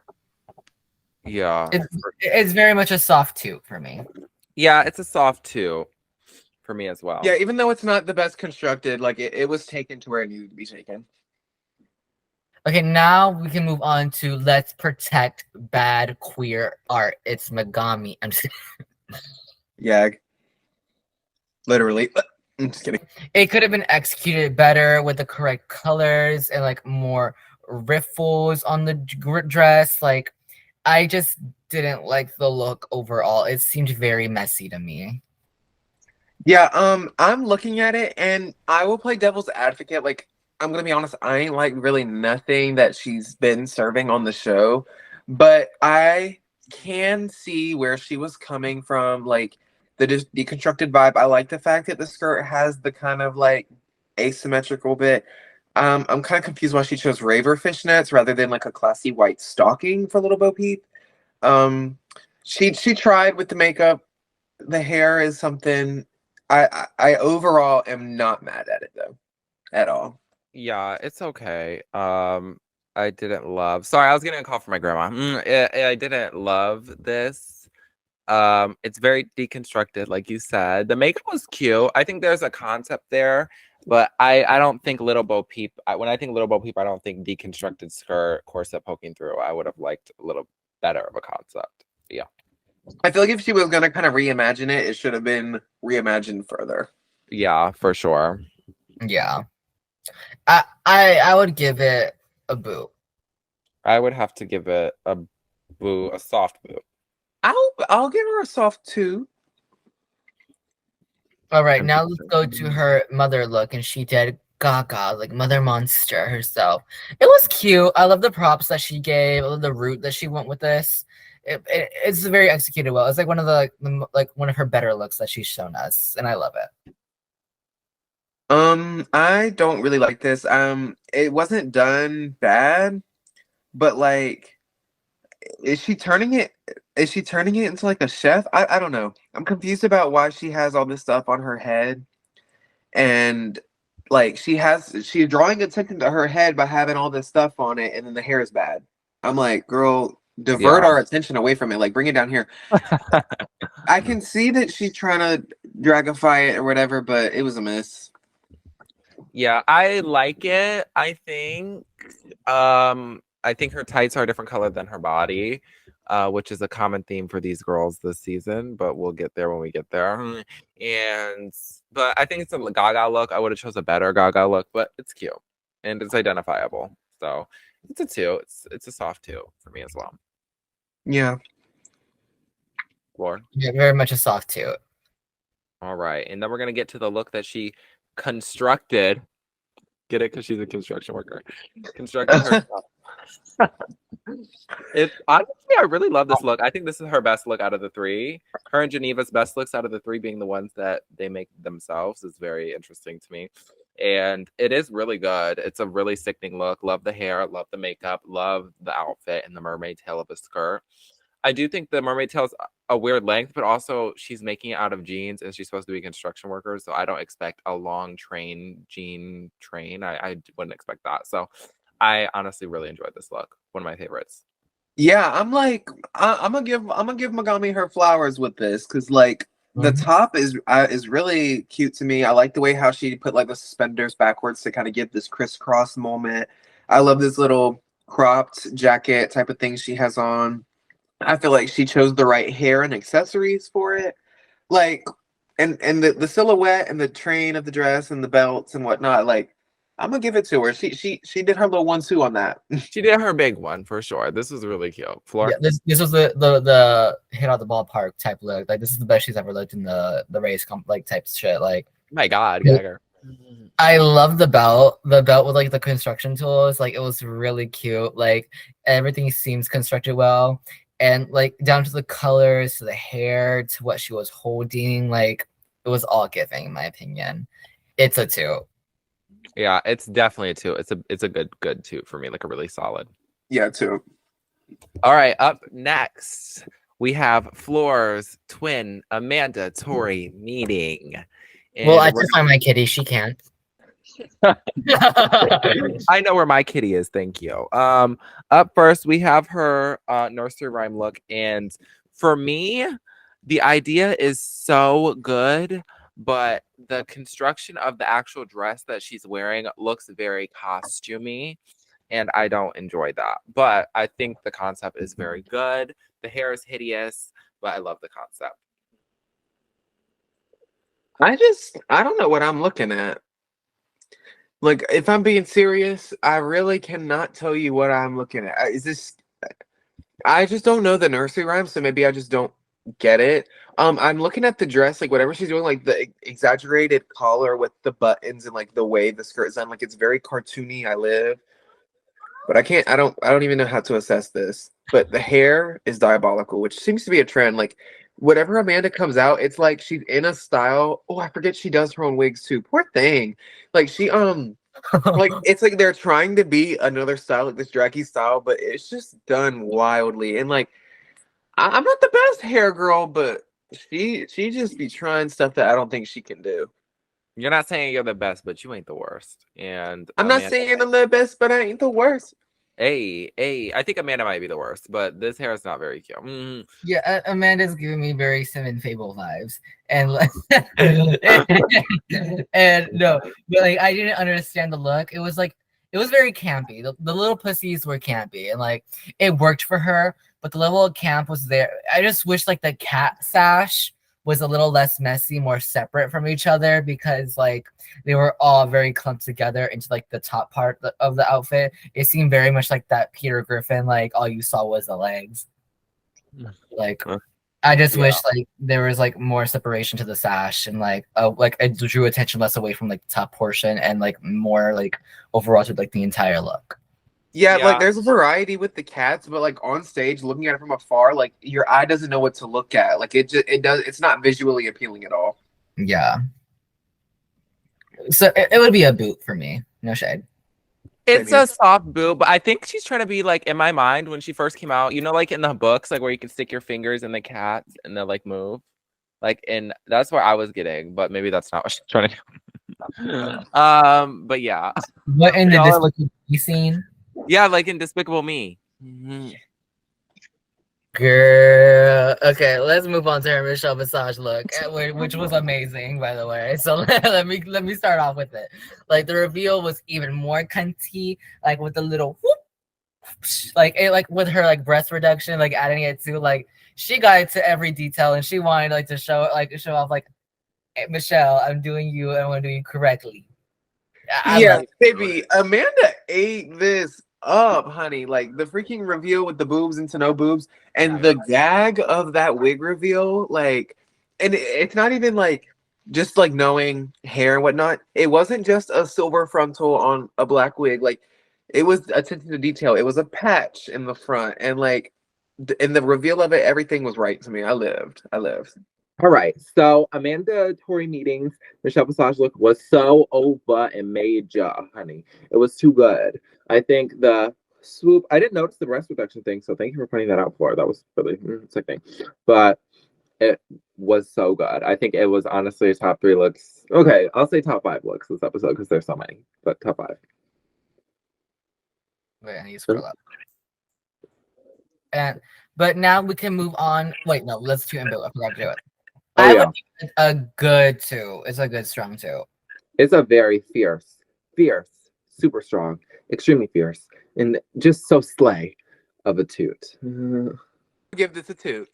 It's very much a soft 2 for me. Yeah, it's a soft 2 for me as well. Yeah, even though it's not the best constructed, like it was taken to where it needed to be taken. Okay, now we can move on to let's protect bad queer art. It's Megami. I'm just Yeah. Literally. I'm just kidding. It could have been executed better with the correct colors and like more riffles on the dress. Like I just didn't like the look overall. It seemed very messy to me. Yeah, I'm looking at it and I will play devil's advocate. Like, I'm gonna be honest, I ain't like really nothing that she's been serving on the show, but I can see where she was coming from, like the deconstructed vibe. I like the fact that the skirt has the kind of like asymmetrical bit. I'm kind of confused why she chose raver fishnets rather than like a classy white stocking for Little Bo Peep. She tried with the makeup. The hair is something I overall am not mad at it though, at all. Yeah, it's okay. I didn't love. Sorry, I was getting a call from my grandma. I didn't love this. It's very deconstructed, like you said. The makeup was cute. I think there's a concept there, but I don't think Little Bo Peep. When I think Little Bo Peep, I don't think deconstructed skirt, corset poking through. I would have liked a little better of a concept. Yeah. I feel like if she was gonna kind of reimagine it, it should have been reimagined further. Yeah, for sure. Yeah. I would give it a boo. I would have to give it a boo, a soft boo. I'll give her a soft 2. All right, now let's go to her mother look, and she did Gaga, like Mother Monster herself. It was cute. I love the props that she gave. I love the route that she went with this. It's very executed well. It's like one of one of her better looks that she's shown us, and I love it. I don't really like this. It wasn't done bad, but like is she turning it? Is she turning it into like a chef? I don't know. I'm confused about why she has all this stuff on her head, and like she's drawing attention to her head by having all this stuff on it, and then the hair is bad. I'm like, girl, divert Yeah. our attention away from it. Like, bring it down here. I can see that she's trying to dragify it or whatever, but it was a miss. Yeah, I like it. I think her tights are a different color than her body, which is a common theme for these girls this season, but we'll get there when we get there. But I think it's a Gaga look. I would have chose a better Gaga look, but it's cute and it's identifiable. So it's a 2. It's a soft 2 for me as well. Yeah. Floor. Yeah, very much a soft 2. All right, and then we're gonna get to the look that she constructed. Get it? Because she's a construction worker. Constructed herself. Honestly, I really love this look. I think this is her best look out of the 3. Her and Geneva's best looks out of the 3 being the ones that they make themselves is very interesting to me. And it is really good. It's a really sickening look. Love the hair, love the makeup, love the outfit and the mermaid tail of the skirt. I do think the mermaid tail's a weird length, but also she's making it out of jeans and she's supposed to be a construction worker. So I don't expect a long jean train. I wouldn't expect that. So I honestly really enjoyed this look. One of my favorites. Yeah, I'm like, I'm gonna give Megami her flowers with this, because like the top is really cute to me. I like the way how she put like the suspenders backwards to kind of give this crisscross moment. I love this little cropped jacket type of thing she has on. I feel like she chose the right hair and accessories for it. Like, and the silhouette and the train of the dress and the belts and whatnot, like, I'm gonna give it to her. She did her little 1-2 on that. She did her big one for sure. This was really cute. Floor. Yeah, this was the hit out the ballpark type look. Like, this is the best she's ever looked in the race like type shit. Like, my God, Gagger. I love the belt. The belt with like the construction tools. Like, it was really cute. Like, everything seems constructed well, and like down to the colors, to the hair, to what she was holding. Like, it was all giving, in my opinion. It's a 2. Yeah, it's definitely a 2. It's a good 2 for me, like a really solid. Yeah, 2. All right, up next we have Floor's twin Amanda Tori meeting. And well, I can find my kitty. She can't. I know where my kitty is. Thank you. Up first we have her nursery rhyme look, and for me, the idea is so good. But the construction of the actual dress that she's wearing looks very costumey, and I don't enjoy that. But I think the concept is very good. The hair is hideous, but I love the concept. I don't know what I'm looking at. Like, if I'm being serious, I really cannot tell you what I'm looking at. I just don't know the nursery rhyme, so maybe I just don't get it. I'm looking at the dress, like whatever she's doing, like the exaggerated collar with the buttons and like the way the skirt is on, like it's very cartoony. But I don't even know how to assess this. But the hair is diabolical, which seems to be a trend. Like, whatever Amanda comes out, it's like she's in a style. Oh, I forget she does her own wigs too. Poor thing. Like, she like, it's like they're trying to be another style, like this draggy style, but it's just done wildly. And like, I'm not the best hair girl, but she just be trying stuff that I don't think she can do. You're not saying you're the best, but you ain't the worst. And I'm not saying I'm the best, but I ain't the worst. Hey, I think Amanda might be the worst, but this hair is not very cute. Yeah, Amanda's giving me very Sim and Fable vibes, and like, and no, but like I didn't understand the look. It was very campy. The little pussies were campy, and like it worked for her, but the level of camp was there. I just wish like the cat sash was a little less messy, more separate from each other, because like they were all very clumped together into like the top part of the outfit. It seemed very much like that Peter Griffin, like all you saw was the legs. Like, I just wish like there was like more separation to the sash, and like it drew attention less away from like the top portion and like more like overall to like the entire look. Yeah, like there's a variety with the cats, but like on stage, looking at it from afar, like your eye doesn't know what to look at. Like it's not visually appealing at all. Yeah. So it would be a boot for me. No shade. It's a soft boob, but I think she's trying to be like, in my mind, when she first came out, you know, like in the books, like where you can stick your fingers in the cats and they'll like move. Like, and that's where I was getting, but maybe that's not what she's trying to do. But yeah. What in the Y'all are Despicable Me scene? Yeah, like in Despicable Me. Girl. Okay, let's move on to her Michelle Visage look, which was amazing, by the way. So let me start off with it. Like the reveal was even more cunty, like with the little whoop, like it, like with her like breast reduction, like adding it to like she got into every detail, and she wanted like to show off like, hey, Michelle, I'm doing you, and I'm gonna do you correctly. I Yeah, love baby. Amanda ate this up, honey. Like the freaking reveal with the boobs into no boobs, and the gag of that wig reveal. Like, and it's not even like just like knowing hair and whatnot. It wasn't just a silver frontal on a black wig. Like, it was attention to detail. It was a patch in the front, and like, in the reveal of it, everything was right to me. I lived. I lived. All right, so Amanda Tori meetings, Michelle Visage look was so over and major, honey. It was too good. I think the swoop. I didn't notice the breast reduction thing, so thank you for pointing that out for. That was really sickening, but it was so good. I think it was honestly top 3 looks. Okay, I'll say top 5 looks this episode because there's so many, but top 5. Wait, I need to scroll up. And but now we can move on. Wait, no, let's do inbuilt. I forgot to do it. Oh, I yeah. would give it a good 2. It's a good strong 2. It's a very fierce, super strong, extremely fierce, and just so slay of a toot. Give this a toot.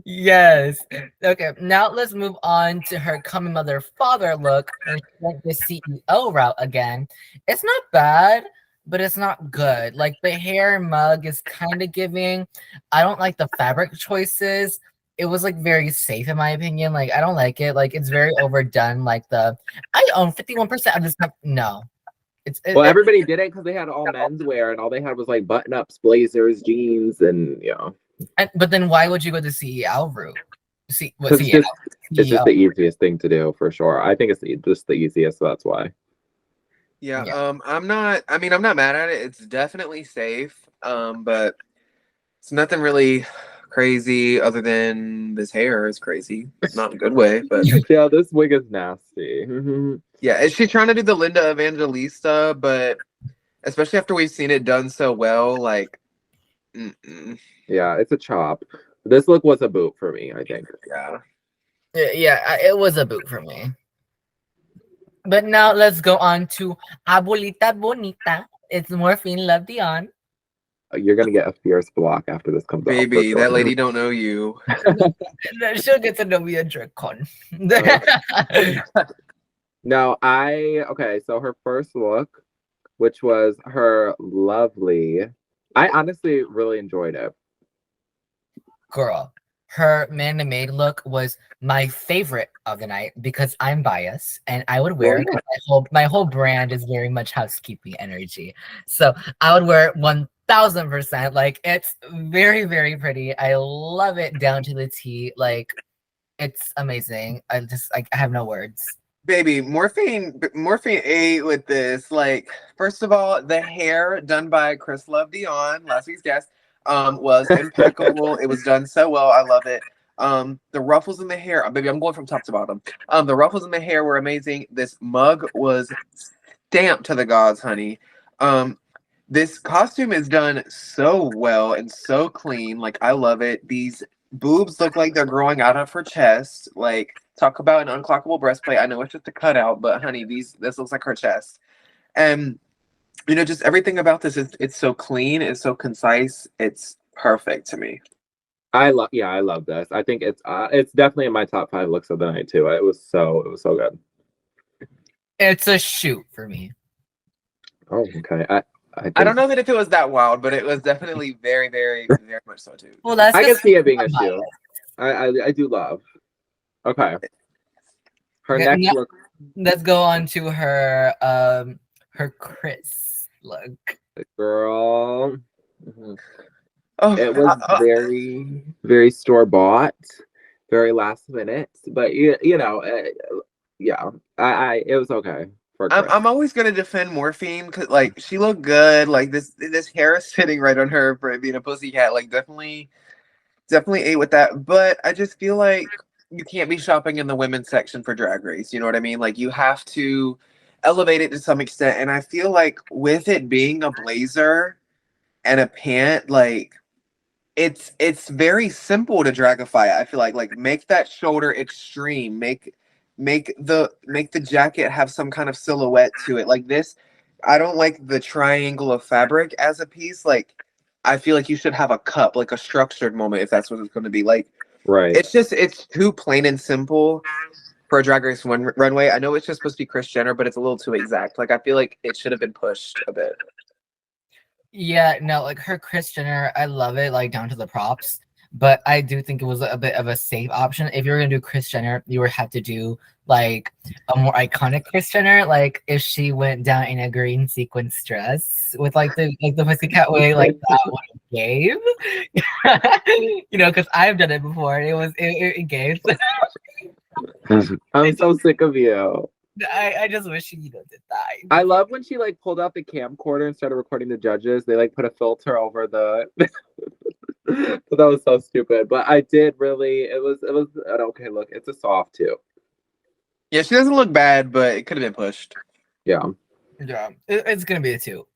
Yes. Okay, now let's move on to her coming mother father look, and she went the CEO route again. It's not bad, but it's not good. Like the hair mug is kind of giving. I don't like the fabric choices. It was like very safe in my opinion. Like I don't like it. Like it's very overdone. Like the I own 51% of this. No, well, everybody did it because they had all men's wear, and all they had was like button ups, blazers, jeans, and you know. But then why would you go the CEO route? It's just the easiest thing to do for sure. I think it's just the easiest, so that's why. Yeah. I'm not mad at it. It's definitely safe. But it's nothing really crazy other than this hair is crazy. Not in a good way, but yeah, this wig is nasty. Yeah, is she trying to do the Linda Evangelista, but especially after we've seen it done so well, like yeah, it's a chop. This look was a boot for me, I think. Yeah, it was a boot for me. But now let's go on to Abuelita Bonita. It's Morphine Love Dion. You're gonna get a fierce block after this comes baby, off. Baby, that lady don't know you. She'll get to know me a Dracon. No, okay, so her first look, which was her lovely, I honestly really enjoyed it. Girl, her man-made look was my favorite of the night because I'm biased and I would wear it because my whole brand is very much housekeeping energy. So I would wear it 1000%. Like it's very, very pretty. I love it down to the T. Like it's amazing. I have no words. Baby, Morphine ate with this. Like, first of all, the hair done by Chris Love Dion, last week's guest, was impeccable. It was done so well. I love it. The ruffles in the hair, baby, I'm going from top to bottom. The ruffles in the hair were amazing. This mug was stamped to the gods, honey. This costume is done so well and so clean. Like, I love it. These boobs look like they're growing out of her chest. Like, talk about an unclockable breastplate. I know it's just a cutout, but honey, this looks like her chest. And you know, just everything about this is it's so clean, it's so concise, it's perfect to me. I love this. I think it's definitely in my top 5 looks of the night too. It was so good. It's a shoot for me. Oh, okay. I don't know that if it was that wild, but it was definitely very, very, very much so too. Well, I can see it being a shoe. I do love. Okay. Her next look. Let's go on to her her Chris look. Girl. Mm-hmm. It was very, very store bought, very last minute, but you know, yeah, it was okay. for I'm Chris. I'm always gonna defend Morphine because like she looked good. Like this hair is sitting right on her for being a pussycat. Like definitely ate with that. But I just feel like you can't be shopping in the women's section for Drag Race. You know what I mean? Like you have to elevate it to some extent. And I feel like with it being a blazer and a pant, like it's very simple to dragify. I feel like make that shoulder extreme. Make the jacket have some kind of silhouette to it. Like this, I don't like the triangle of fabric as a piece. Like I feel like you should have a cup, like a structured moment, if that's what it's going to be. Like Right. it's too plain and simple for a Drag Race runway. I know it's just supposed to be Kris Jenner, but it's a little too exact. Like I feel like it should have been pushed a bit. Yeah, no, like her Kris Jenner, I love it, like down to the props. But I do think it was a bit of a safe option. If you were gonna do Kris Jenner, you would have to do like a more iconic Kris Jenner, like if she went down in a green sequence dress with like the pussycat way, like that one gave. You know, because I've done it before. It gave. I'm so sick of you. I just wish she did that. I love when she like pulled out the camcorder and started recording the judges. They like put a filter over the. So that was so stupid. But I did really. It was an okay look. It's a soft too. Yeah, she doesn't look bad, but it could have been pushed. Yeah. Yeah, it's gonna be a 2.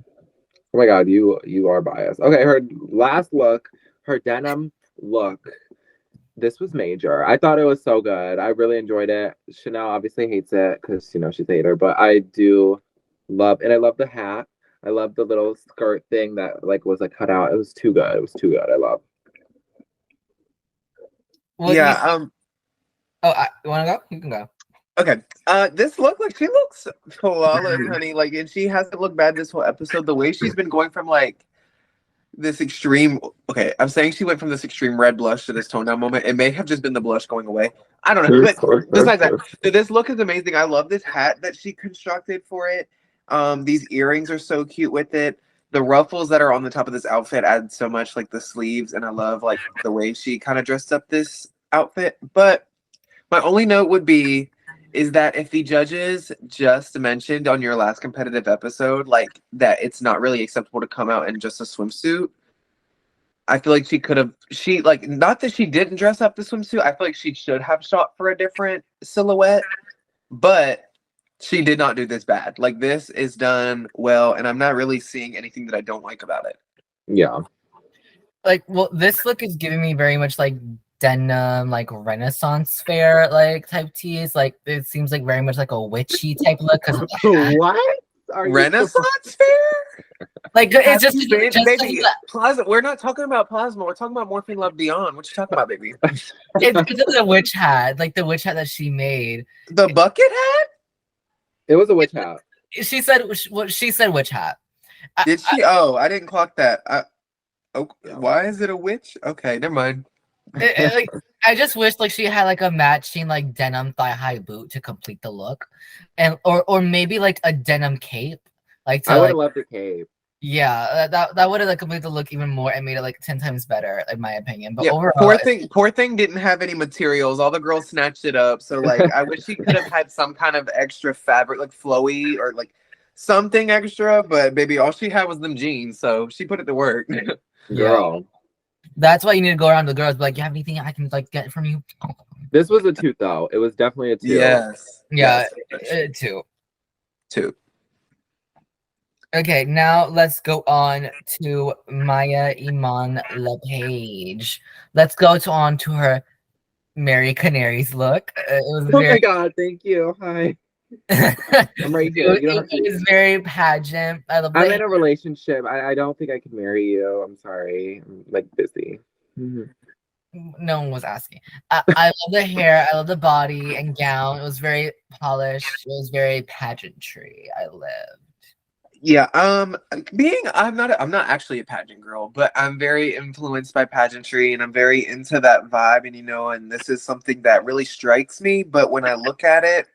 Oh my god, you are biased. Okay, her last look, her denim look. This was major. I thought it was so good. I really enjoyed it. Chanel obviously hates it because she's a hater, but I do love, and I love the hat. I love the little skirt thing that like was like cut out. It was too good. It was too good. I love. Well, Yeah. You want to go? You can go. Okay. This look, like she looks flawless, honey. Like, and she hasn't looked bad this whole episode. The way she's been going from like this extreme. Okay, I'm saying she went from this extreme red blush to this tone down moment. It may have just been the blush going away. I don't know. But besides that, this look is amazing. I love this hat that she constructed for it. These earrings are so cute with it. The ruffles that are on the top of this outfit add so much, like the sleeves, and I love like the way she kind of dressed up this outfit. But my only note would be is that if the judges just mentioned on your last competitive episode, like that it's not really acceptable to come out in just a swimsuit, I feel like not that she didn't dress up the swimsuit, I feel like she should have shot for a different silhouette, but she did not do this bad. Like this is done well, and I'm not really seeing anything that I don't like about it. Yeah. Like, well, this look is giving me very much like denim, like Renaissance fair, like type tees. Like it seems like very much like a witchy type look. What? Are you Renaissance fair? Like it's just baby. Plasma. We're not talking about plasma. We're talking about Morphine Love Beyond. What you talking about, baby? it's the witch hat, like the witch hat that she made. The bucket hat? It was a witch hat. She said witch hat. Did she? I didn't clock that. Why is it a witch? Okay, never mind. Like, I just wish like she had like a matching like denim thigh high boot to complete the look, and or maybe like a denim cape. Like I would have loved the cape. Yeah, that would have like completed the look even more and made it like 10 times better, in my opinion. But overall, poor thing didn't have any materials. All the girls snatched it up. So like, I wish she could have had some kind of extra fabric, like flowy or like something extra. But baby, all she had was them jeans, so she put it to work. Girl, that's why you need to go around the girls. Be like, you have anything I can like get from you? this was a 2 though. It was definitely a 2. Yes. Yeah, yes. 2. 2. Okay, now let's go on to Maya Iman LePage. Let's go on to her Mary Canary's look. It was my god, thank you. Hi. I'm right here. It was very pageant. I'm in a relationship. I don't think I can marry you. I'm sorry. I'm like busy. Mm-hmm. No one was asking. I love the hair. I love the body and gown. It was very polished. It was very pageantry. I lived. Yeah, I'm not actually a pageant girl, but I'm very influenced by pageantry and I'm very into that vibe, and this is something that really strikes me, but when I look at it,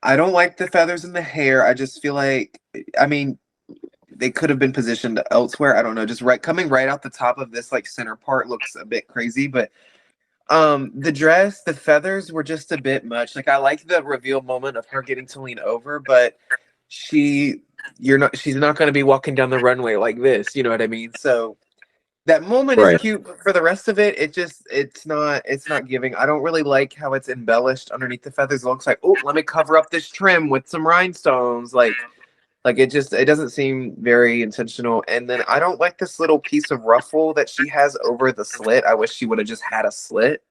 I don't like the feathers in the hair. I just feel like, they could have been positioned elsewhere. I don't know, just coming right out the top of this like center part looks a bit crazy, but The dress, the feathers were just a bit much. Like I like the reveal moment of her getting to lean over, but she's not going to be walking down the runway like this, you know what I mean? So that moment is Right. cute, but for the rest of it, it's not giving. I don't really like how it's embellished underneath the feathers. It looks like, oh, let me cover up this trim with some rhinestones. Like it doesn't seem very intentional. And then I don't like this little piece of ruffle that she has over the slit. I wish she would have just had a slit.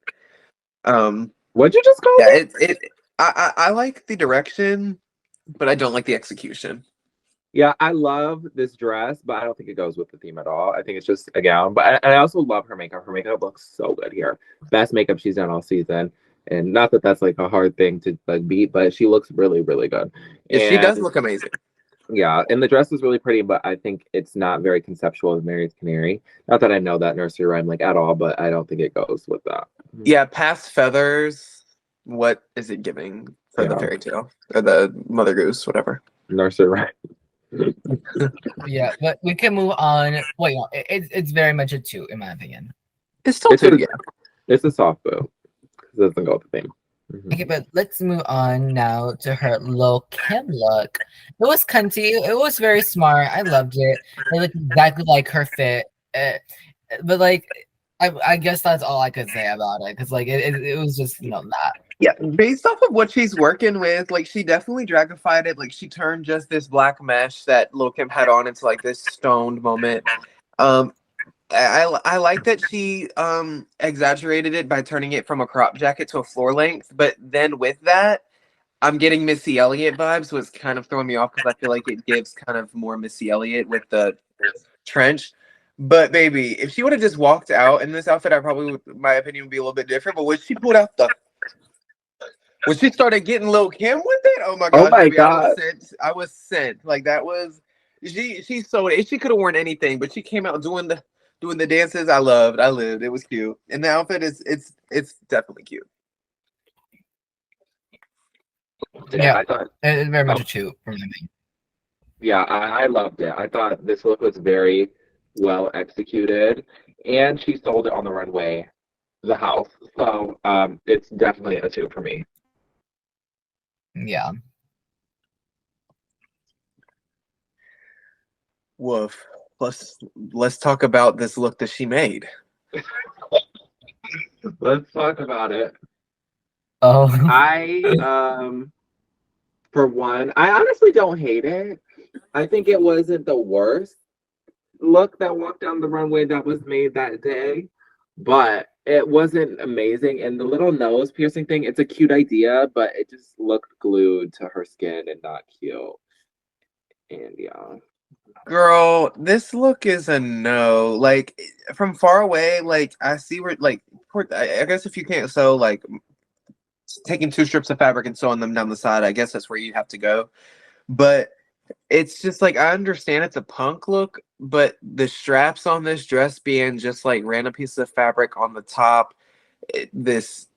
What'd you just call Yeah, it? I like the direction, but I don't like the execution. Yeah, I love this dress, but I don't think it goes with the theme at all. I think it's just a gown. But I also love her makeup. Her makeup looks so good here. Best makeup she's done all season. And not that that's like a hard thing to like beat, but she looks really, really good. Yeah, she does And look amazing. yeah, and the dress is really pretty, but I think it's not very conceptual of Mary's Canary. Not that I know that nursery rhyme like at all, but I don't think it goes with that. Yeah, past feathers. What is it giving for the Yeah. fairy tale or the mother goose, whatever? Nursery rhyme. Yeah, but we can move on. Well, you know, it's very much a 2 in my opinion. It's still It's two. a- Yeah. It's a soft boot. It doesn't go with the theme. Mhm. Okay, but let's move on now to her Lil Kim look. It was cunty. It was very smart. I loved it. It looked exactly like her fit. But like, I guess that's all I could say about it because like it was just that. Yeah, based off of what she's working with, like she definitely dragified it. Like she turned just this black mesh that Lil Kim had on into like this stoned moment. I like that she exaggerated it by turning it from a crop jacket to a floor length, but then with that, I'm getting Missy Elliott vibes, was kind of throwing me off because I feel like it gives kind of more Missy Elliott with the trench. But baby, if she would have just walked out in this outfit, I probably would, my opinion would be a little bit different. But when she started getting Lil Kim with it, oh my gosh, my baby, God. I was sent. Like that was she sold it. She could have worn anything, but she came out doing the dances. I lived. It was cute. And the outfit it's definitely cute. Yeah. I thought It's very much a 2 for me. yeah, I loved it. I thought this look was very well executed, and she sold it on the runway, the house. So it's definitely a 2 for me. Yeah. Woof. Let's talk about this look that she made. Let's talk about it. Oh. For one, I honestly don't hate it. I think it wasn't the worst look that walked down the runway that was made that day, but it wasn't amazing. And the little nose piercing thing, it's a cute idea, but it just looked glued to her skin and not cute. And yeah. Girl, this look is a no. Like from far away, like I see where like I guess if you can't sew, like taking 2 strips of fabric and sewing them down the side, I guess that's where you have to go. But it's just like I understand it's a punk look, but the straps on this dress being just like random pieces of fabric on the top, this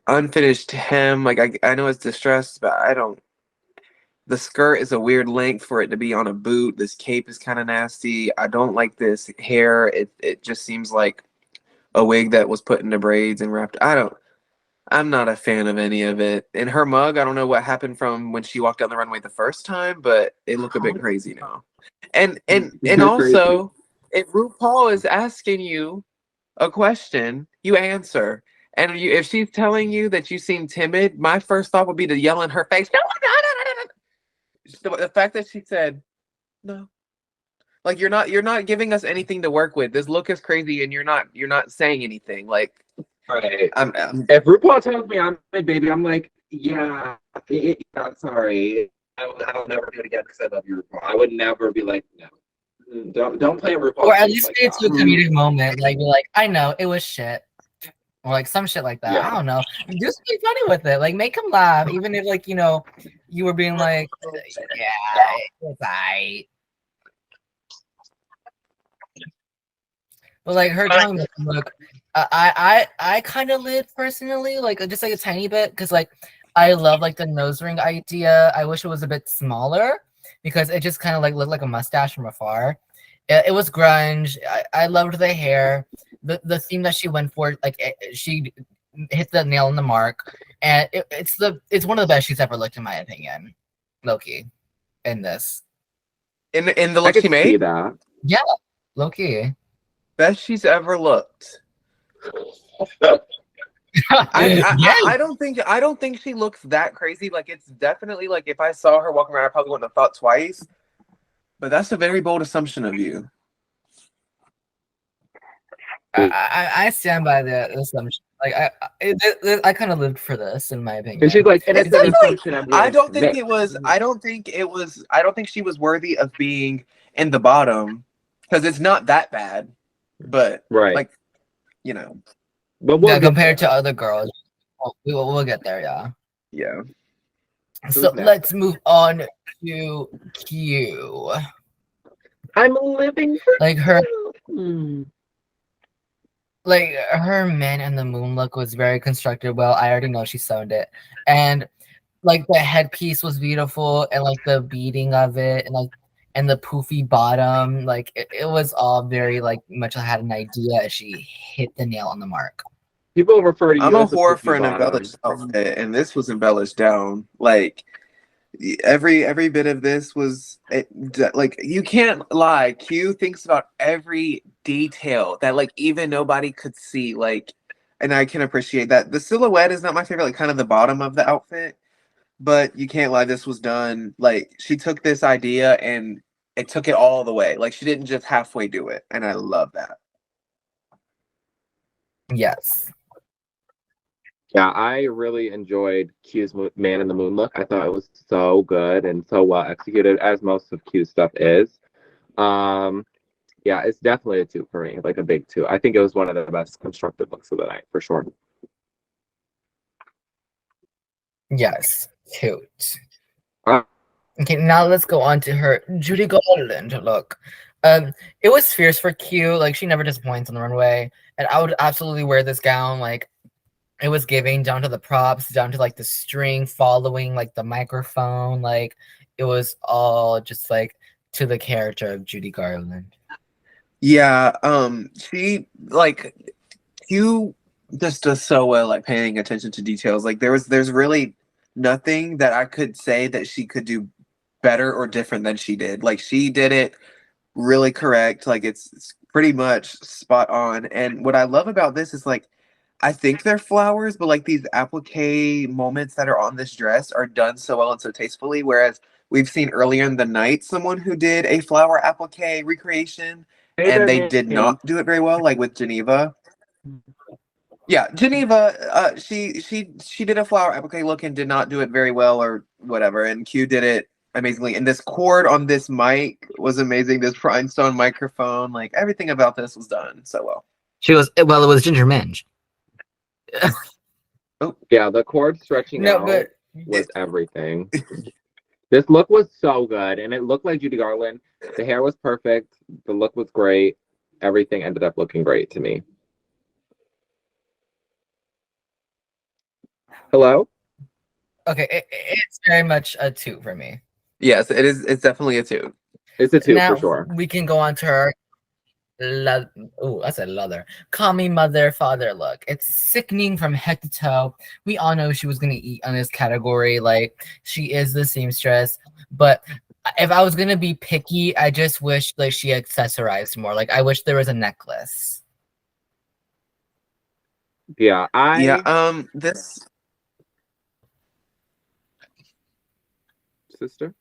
unfinished hem, like I know it's distressed, but I don't. The skirt is a weird length for it to be on a boot. This cape is kind of nasty. I don't like this hair. It just seems like a wig that was put into braids and wrapped. I'm not a fan of any of it. And her mug, I don't know what happened from when she walked down the runway the first time, but it looked a bit crazy now. And also, if RuPaul is asking you a question, you answer. And if she's telling you that you seem timid, my first thought would be to yell in her face, no. The fact that she said no, like you're not giving us anything to work with. This look is crazy, and you're not saying anything. Like, Right. I'm If RuPaul tells me I'm a baby, I'm like, yeah, sorry. I'll never do it again because I love you, RuPaul. I would never be like, no. Don't play RuPaul. Or at least like it's a comedic moment. Like, you're like, I know, it was shit. Or like some shit like that. Yeah. I don't know. Do something funny with it. Like, make him laugh. Even if, like, you were being like, yeah, it's alright. But like her doing this look, I kind of lived personally, like just like a tiny bit, because like I love like the nose ring idea. I wish it was a bit smaller because it just kind of like looked like a mustache from afar. It was grunge. I loved the hair, the theme that she went for. Like she hit the nail on the mark, and it's one of the best she's ever looked in my opinion. Loki, in this. In the I look she could see made, that. Yeah, Loki. best she's ever looked. Yes. I don't think she looks that crazy. Like it's definitely like if I saw her walking around, I probably wouldn't have thought twice. But that's a very bold assumption of you. I stand by the assumption. Like I kind of lived for this, in my opinion. And she's like, and it's an Definitely- assumption I'm I willing don't to think make. it was. I don't think she was worthy of being in the bottom because it's not that bad. But Right. like, you know, But we'll Yeah, get compared there. to other girls, we'll get there. Yeah. yeah. So next? let's move on to Q. I'm living for Like her, you. like her Man in the Moon look was very constructed. Well, I already know she sewn it, and like the headpiece was beautiful, and like the beading of it, and the poofy bottom, like it was all very like much. I had an idea. She hit the nail on the mark. People refer to you I'm a as whore poofy for an bottom. embellished outfit, and this was embellished down. Like every bit of this was like you can't lie. Q thinks about every detail that like even nobody could see. Like, and I can appreciate that. The silhouette is not my favorite. Like kind of the bottom of the outfit, but you can't lie. This was done. Like she took this idea and it took it all the way. Like she didn't just halfway do it, and I love that. Yes. Yeah, I really enjoyed Q's Man in the Moon look. I thought it was so good and so well executed, as most of Q's stuff is. Yeah, it's definitely a 2 for me, like a big 2. I think it was one of the best constructed looks of the night, for sure. Yes. Cute. Uh, Okay, now let's go on to her Judy Garland look. It was fierce for Q. Like she never disappoints on the runway, and I would absolutely wear this gown. Like it was giving down to the props, down to like the string following like the microphone. Like it was all just like to the character of Judy Garland. Yeah, she like Q just does so well like paying attention to details. Like there's really nothing that I could say that she could do better or different than she did. Like she did it really correct. Like it's pretty much spot on. And what I love about this is like I think they're flowers, but like these applique moments that are on this dress are done so well and so tastefully. Whereas we've seen earlier in the night someone who did a flower applique recreation Say and their they did name. not do it very well, like with Geneva. Yeah, Geneva. She did a flower applique look and did not do it very well or whatever. And Q did it amazingly. And this cord on this mic was amazing. This rhinestone microphone, like everything about this was done so well. It was Ginger Minge. Yeah, the cord stretching No, out but was everything. This look was so good, and it looked like Judy Garland. The hair was perfect. The look was great. Everything ended up looking great to me. Hello? okay, it's very much a 2 for me. Yes, it is. It's definitely a 2. It's a 2 Now for sure. we can go on to her. That's a leather. Call me mother, father look. It's sickening from head to toe. We all know she was gonna eat on this category. Like she is the seamstress, but if I was gonna be picky, I just wish like she accessorized more. Like I wish there was a necklace. Yeah, This sister.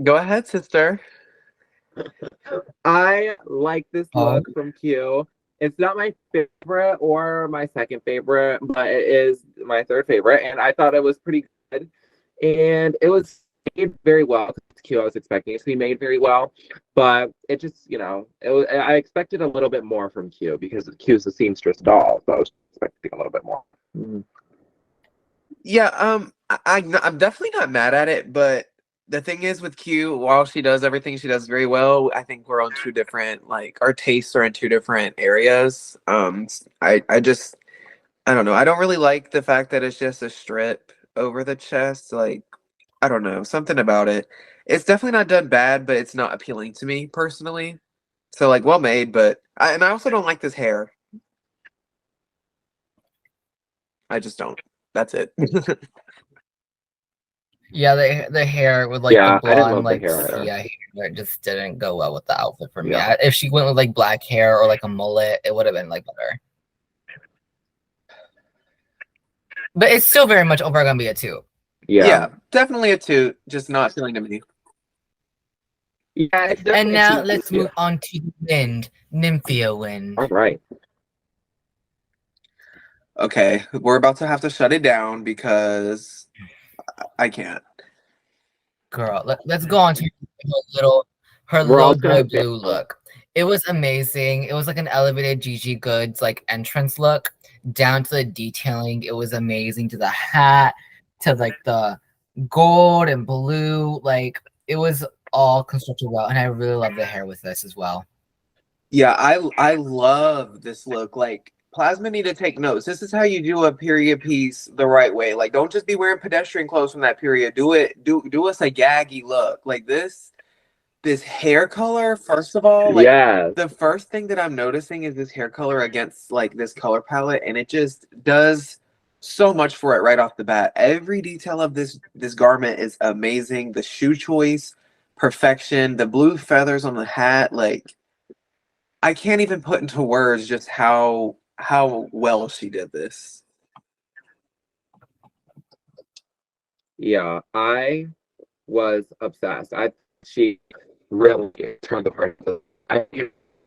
go ahead, sister. I like this Oh. look from Q. It's not my favorite or my second favorite, but it is my third favorite, and I thought it was pretty good. And it was made very well. Q, I was expecting it to be made very well, but it just, I expected a little bit more from Q because Q's a seamstress doll, so I was expecting a little bit more. Yeah, I'm definitely not mad at it, but the thing is with Q, while she does everything she does very well, I think we're on two different like our tastes are in two different areas. I don't know. I don't really like the fact that it's just a strip over the chest. Like I don't know, something about it. It's definitely not done bad, but it's not appealing to me personally. So like well made, but I also don't like this hair. I just don't. That's it. Yeah, the hair with like the Yeah, I didn't blonde love the like hair either. Sia hair just didn't go well with the outfit for me. Yeah. If she went with like black hair or like a mullet, it would have been like better. But it's still very much over gonna be a 2. Yeah, definitely a 2. Just not feeling to me. Yeah, it's And definitely a now 2. let's move on to Wind, Nymphia Wind. All right. Okay, we're about to have to shut it down because I can't. Girl, let's go on to her We're all little just gonna boy have to blue look. It was amazing. It was like an elevated Gigi Goods like entrance look, down to the detailing. It was amazing, to the hat, to like the gold and blue. Like it was all constructed well, and I really love the hair with this as well. Yeah, I love this look. Like, Plasma need to take notes. This is how you do a period piece the right way. Like, don't just be wearing pedestrian clothes from that period. Do us a gaggy look. Like this hair color, first of all, like Yes. the first thing that I'm noticing is this hair color against like this color palette, and it just does so much for it right off the bat. Every detail of this garment is amazing. The shoe choice, perfection. The blue feathers on the hat, like I can't even put into words just how well she did this. Yeah, I was obsessed. She really turned the party. I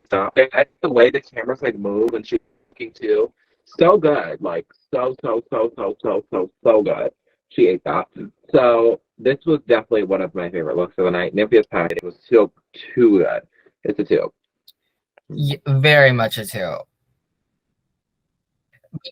stop. The way the cameras like move and she's looking too, so good. Like so good. She ate that. So this was definitely one of my favorite looks of the night. Nymphia's package was still too good. It's a 2. Yeah, very much a 2.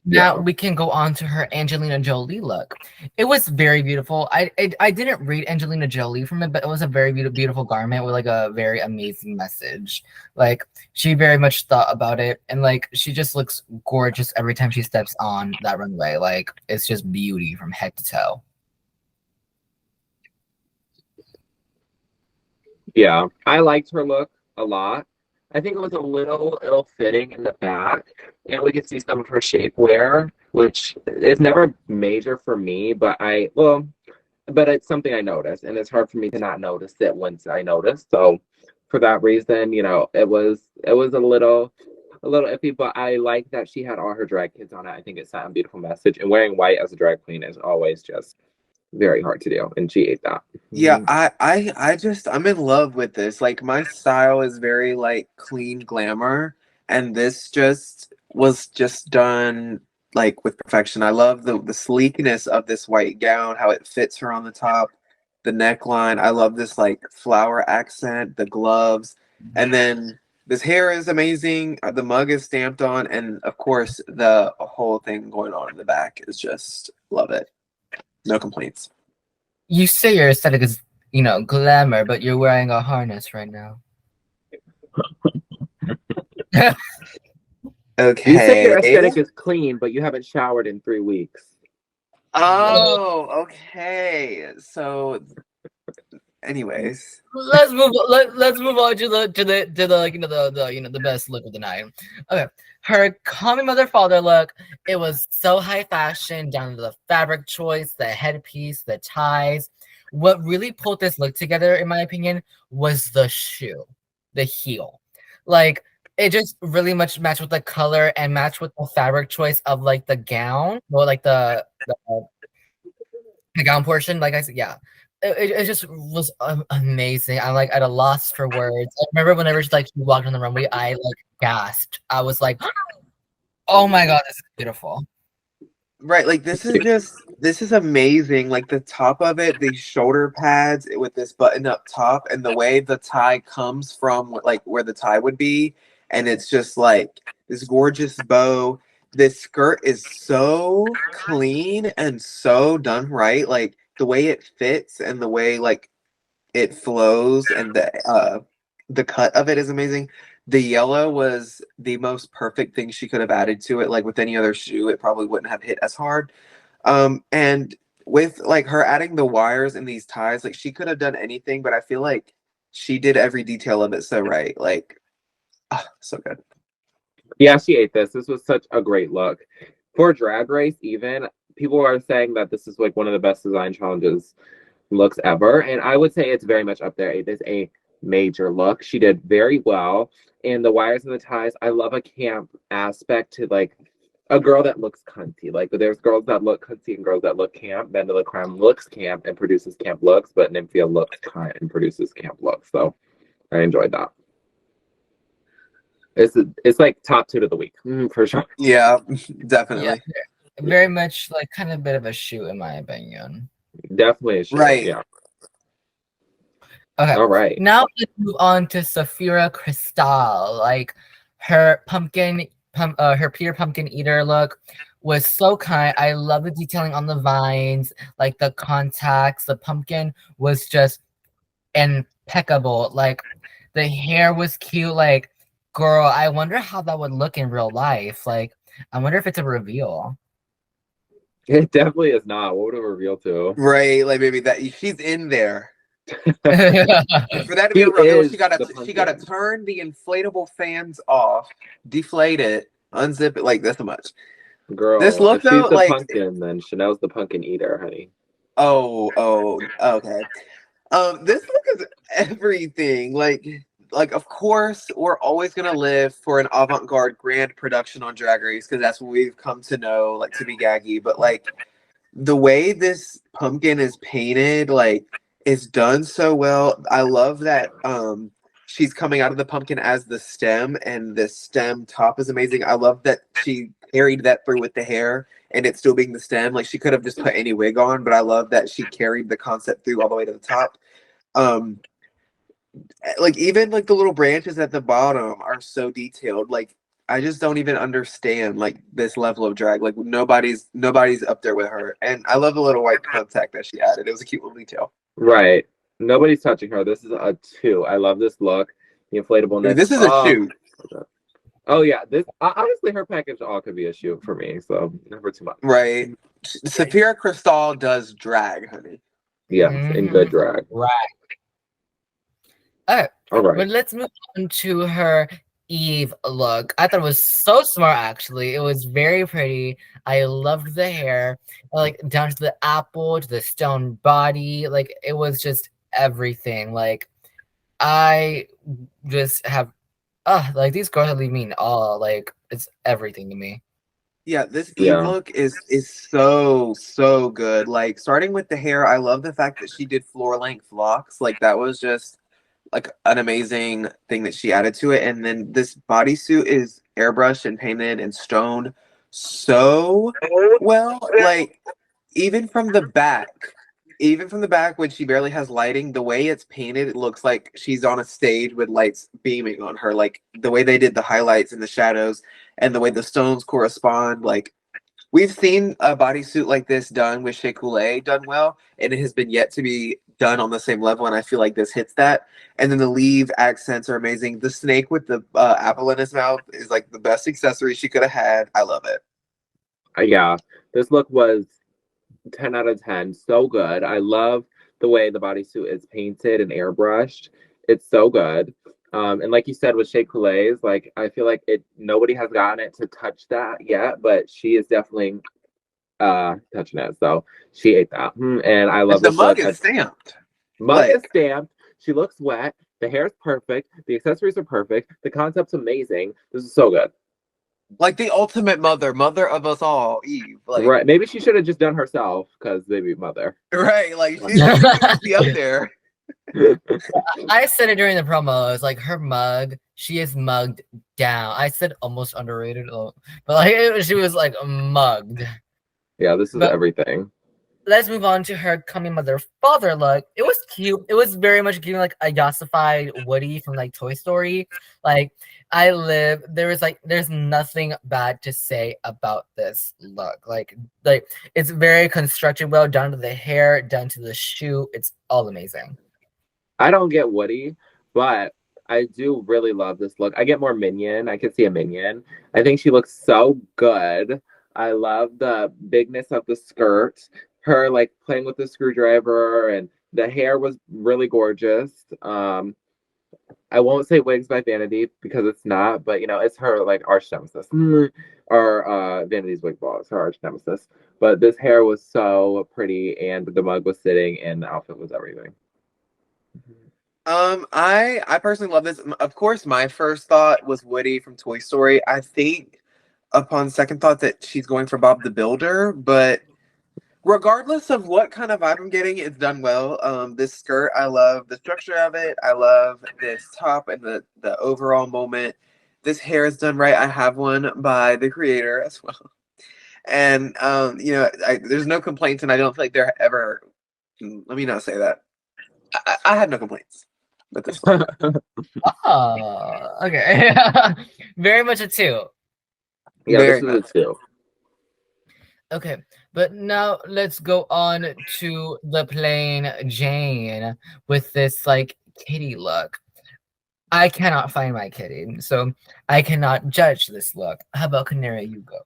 Now Yeah. we can go on to her Angelina Jolie look. It was very beautiful. I didn't read Angelina Jolie from it, but it was a very beautiful garment with like a very amazing message. Like she very much thought about it, and like she just looks gorgeous every time she steps on that runway. Like it's just beauty from head to toe. Yeah, I liked her look a lot. I think it was a little ill-fitting in the back, and we could see some of her shapewear, which is never major for me, but but it's something I noticed, and it's hard for me to not notice it once I notice. So, for that reason, it was a little iffy, but I like that she had all her drag kids on it. I think it sent a beautiful message, and wearing white as a drag queen is always just very hard to do, and she ate that. Yeah, I'm in love with this. Like my style is very like clean glamour, and this just was just done like with perfection. I love the sleekness of this white gown, how it fits her on the top, the neckline. I love this like flower accent, the gloves, and then this hair is amazing. The mug is stamped on, and of course the whole thing going on in the back is just love it. No complaints. You say your aesthetic is, glamour, but you're wearing a harness right now. Okay. You say your aesthetic is clean, but you haven't showered in 3 weeks. Oh, okay. So, anyways, Let's move. Let's move on to the like the best look of the night. Okay, her Call Me Mother Father look. It was so high fashion, down to the fabric choice, the headpiece, the ties. What really pulled this look together, in my opinion, was the shoe, the heel. Like it just really much matched with the color and matched with the fabric choice of like the gown or like the gown portion. Like I said, yeah. It just was amazing. I'm like at a loss for words. I remember whenever she walked on the runway, I like gasped. I was like, "Oh my god, this is beautiful!" right, like this is amazing. Like the top of it, these shoulder pads with this button up top, and the way the tie comes from like where the tie would be, and it's just like this gorgeous bow. This skirt is so clean and so done right. Like the way it fits and the way like it flows and the cut of it is amazing. The yellow was the most perfect thing she could have added to it. Like with any other shoe, it probably wouldn't have hit as hard. And with like her adding the wires and these ties, like she could have done anything, but I feel like she did every detail of it so right. Like, so good. Yeah, she ate this. This was such a great look. for Drag Race, even people are saying that this is like one of the best design challenges looks ever, and I would say it's very much up there. It is a major look. She did very well, and the wires and the ties. I love a camp aspect to like a girl that looks cunty. Like there's girls that look cunty and girls that look camp. Bend the Creme looks camp and produces camp looks, but Nymphia looks cunt and produces camp looks. So I enjoyed that. It's like top 2 of the week for sure. Yeah, definitely. Yeah, very much like kind of a bit of a shoot in my opinion. Definitely a shoot. Right. Yeah. Okay. All right. Now let's move on to Safira Cristal. Like her her Peter Pumpkin Eater look was so kind. I love the detailing on the vines, like the contacts. The pumpkin was just impeccable. Like the hair was cute. Like, girl, I wonder how that would look in real life. Like, I wonder if it's a reveal. It definitely is not. What would it reveal to? Right, like maybe that she's in there. Yeah. For that to be a reveal, she gotta pumpkin. turn the inflatable fans off, deflate it, unzip it. Like that's too much. Girl, This look if she's though, the like pumpkin, then Chanel's the pumpkin eater, honey. okay. This look is everything. Like of course we're always gonna live for an avant-garde grand production on Drag Race because that's what we've come to know, like to be gaggy. But like the way this pumpkin is painted, like it's done so well. I love that she's coming out of the pumpkin as the stem, and the stem top is amazing. I love that she carried that through with the hair and it still being the stem. Like she could have just put any wig on, but I love that she carried the concept through all the way to the top. Um like even like the little branches at the bottom are so detailed. Like I just don't even understand like this level of drag. Like nobody's up there with her. And I love the little white contact that she added. It was a cute little detail. Right. Nobody's touching her. This is a 2. I love this look. The inflatableness. This is a shoot. Oh yeah. This honestly, her package all could be a shoot for me. So never too much. Right. Safira Cristal does drag, honey. Yes, in good drag. Right. All right. All right. But let's move on to her Eve look. I thought it was so smart, actually. It was very pretty. I loved the hair, like down to the apple, to the stone body. Like it was just everything. Like I just have, like these girls leave me in awe. Like it's everything to me. Yeah, this Eve look is so good. Like starting with the hair, I love the fact that she did floor length locks. Like that was just like an amazing thing that she added to it. And then this bodysuit is airbrushed and painted and stoned so well. Like even from the back when she barely has lighting, the way it's painted, it looks like she's on a stage with lights beaming on her. Like the way they did the highlights and the shadows and the way the stones correspond. Like we've seen a bodysuit like this done with Shea Coulee done well, and it has been yet to be done on the same level, and I feel like this hits that. And then the leaf accents are amazing. The snake with the apple in his mouth is like the best accessory she could have had. I love it. Yeah, this look was 10 out of 10. So good. I love the way the bodysuit is painted and airbrushed. It's so good. And like you said with Shea Coulee's, like I feel like nobody has gotten it to touch that yet, but she is definitely touching it. So she ate that. And I love the this mug look. is stamped. Mug is stamped. She looks wet. The hair is perfect. The accessories are perfect. The concept's amazing. This is so good. Like the ultimate mother of us all, Eve. Like, right. Maybe she should have just done herself because baby mother. Right. Like she should be up there. I said it during the promo. I was like, her mug, she is mugged down. I said almost underrated, but like she was like mugged. Yeah, this is everything. Let's move on to her coming mother father look. It was cute. It was very much giving like a yassified Woody from like Toy Story. Like there's nothing bad to say about this look. Like it's very constructed well, down to the hair, down to the shoe. It's all amazing. I don't get Woody, but I do really love this look. I get more Minion. I could see a Minion. I think she looks so good. I love the bigness of the skirt. Her like playing with the screwdriver, and the hair was really gorgeous. I won't say Wigs by Vanity because it's not, but you know, it's her like arch nemesis. Or Vanity's wig ball is her arch nemesis. But this hair was so pretty and the mug was sitting and the outfit was everything. I personally love this. Of course, my first thought was Woody from Toy Story. I think upon second thought that she's going for Bob the Builder, but regardless of what kind of vibe I'm getting, it's done well. This skirt, I love the structure of it. I love this top and the overall moment. This hair is done right. I have one by the creator as well. And there's no complaints, and I don't feel like there ever. Let me not say that. I have no complaints. But this one. Oh, okay. Very much a 2. Yeah, Very this is a 2. Okay, but now let's go on to the plain Jane with this like kitty look. I cannot find my kitty, so I cannot judge this look. How about Kanary? You go.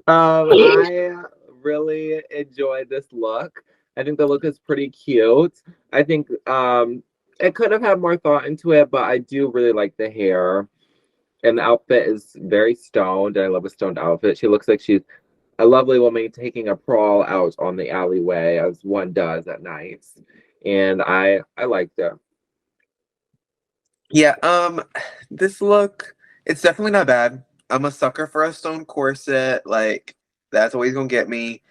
I really enjoyed this look. I think the look is pretty cute. I think it could have had more thought into it, but I do really like the hair. And the outfit is very stoned, and I love a stoned outfit. She looks like she's a lovely woman taking a prowl out on the alleyway, as one does at night. And I liked it. Yeah, this look, it's definitely not bad. I'm a sucker for a stone corset. Like, that's always gonna get me.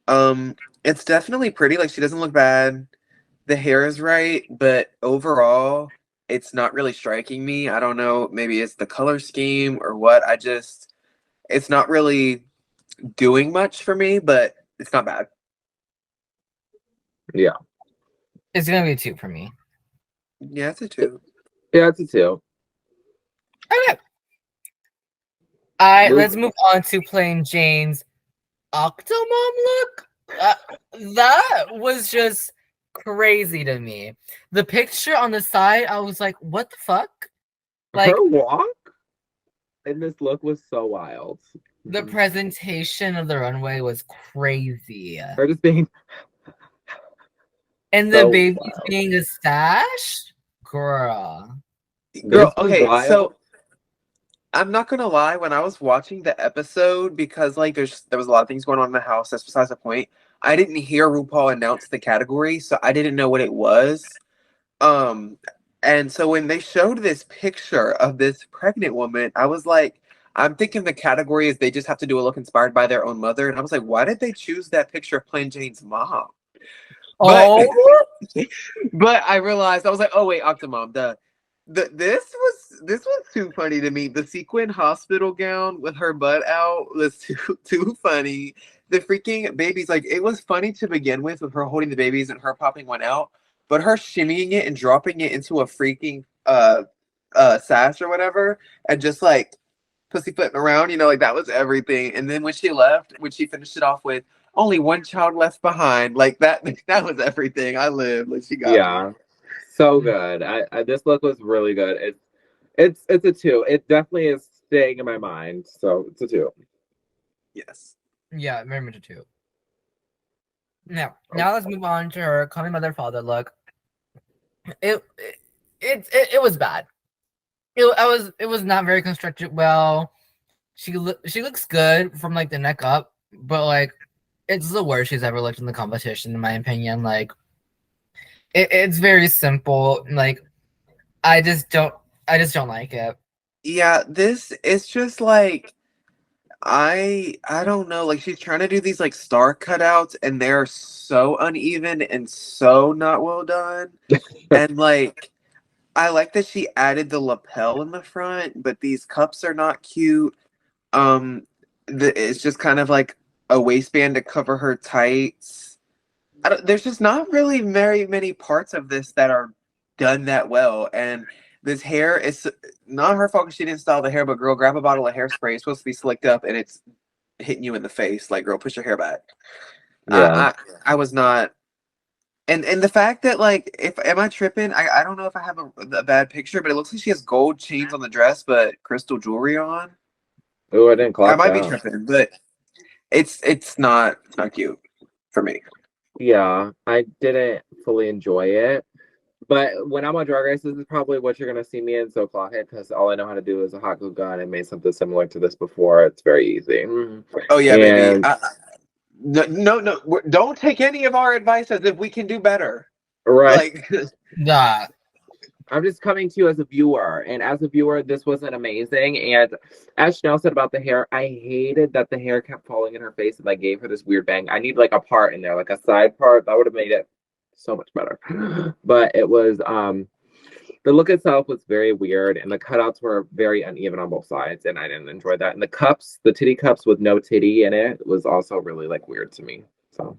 It's definitely pretty. Like, she doesn't look bad. The hair is right, but overall, it's not really striking me. I don't know. Maybe it's the color scheme or what. It's not really doing much for me, but it's not bad. Yeah. It's gonna be a 2 for me. Yeah, it's a 2. Yeah, it's a 2. Okay. Let's move on to plain Jane's Octomom look. That was just crazy to me. The picture on the side, I was like, what the fuck? Like, her walk in this look was so wild. the presentation of the runway was crazy. Her just being And so the babies wild. being a stash? Girl. Girl, This was okay, wild. so I'm not gonna lie, when I was watching the episode, because like there was a lot of things going on in the house, that's besides the point. I didn't hear RuPaul announce the category, so I didn't know what it was. And so when they showed this picture of this pregnant woman, I was like, I'm thinking the category is they just have to do a look inspired by their own mother. And I was like, why did they choose that picture of Plain Jane's mom? But, but I realized, I was like, oh wait, Octomom, this was too funny to me. The sequin hospital gown with her butt out was too funny. The freaking babies, like, it was funny to begin with her holding the babies and her popping one out, but her shimmying it and dropping it into a freaking sash or whatever, and just like pussyfooting around, like that was everything. And then when she left, when she finished it off with only one child left behind, like that was everything. I lived. Like, she got me. So good. I this look was really good. It's a 2. It definitely is staying in my mind. So it's a 2. Yes. Yeah, very much a 2. Now let's move on to her Call Me Mother Father look. It was bad. It was not very constructed well. She looks good from like the neck up, but like it's the worst she's ever looked in the competition, in my opinion. Like it's very simple. Like I just don't like it. Yeah, this is just like, I don't know, like, she's trying to do these like star cutouts and they're so uneven and so not well done. And like, I like that she added the lapel in the front, but these cups are not cute. It's just kind of like a waistband to cover her tights. There's just not really very many parts of this that are done that well. And this hair is not her fault because she didn't style the hair, but girl, grab a bottle of hairspray. It's supposed to be slicked up and it's hitting you in the face. Like, girl, push your hair back. Yeah. I was not. And the fact that, like, am I tripping? I don't know if I have a bad picture, but it looks like she has gold chains on the dress, but crystal jewelry on. Oh, I didn't clock I might be that. tripping, but it's not cute for me. Yeah, I didn't fully enjoy it. But when I'm on Drag Race, this is probably what you're gonna see me in. So clock it, because all I know how to do is a hot glue gun. I made something similar to this before. It's very easy. Oh yeah, baby. And No, don't take any of our advice as if we can do better. right. Like, Nah. I'm just coming to you as a viewer, and as a viewer, this wasn't amazing. And as Chanel said about the hair, I hated that the hair kept falling in her face, and I gave her this weird bang. I need like a part in there, like a side part. That would have made it so much better. But it was the look itself was very weird, and the cutouts were very uneven on both sides, and I didn't enjoy that. And the cups, the titty cups with no titty in it, was also really like weird to me. So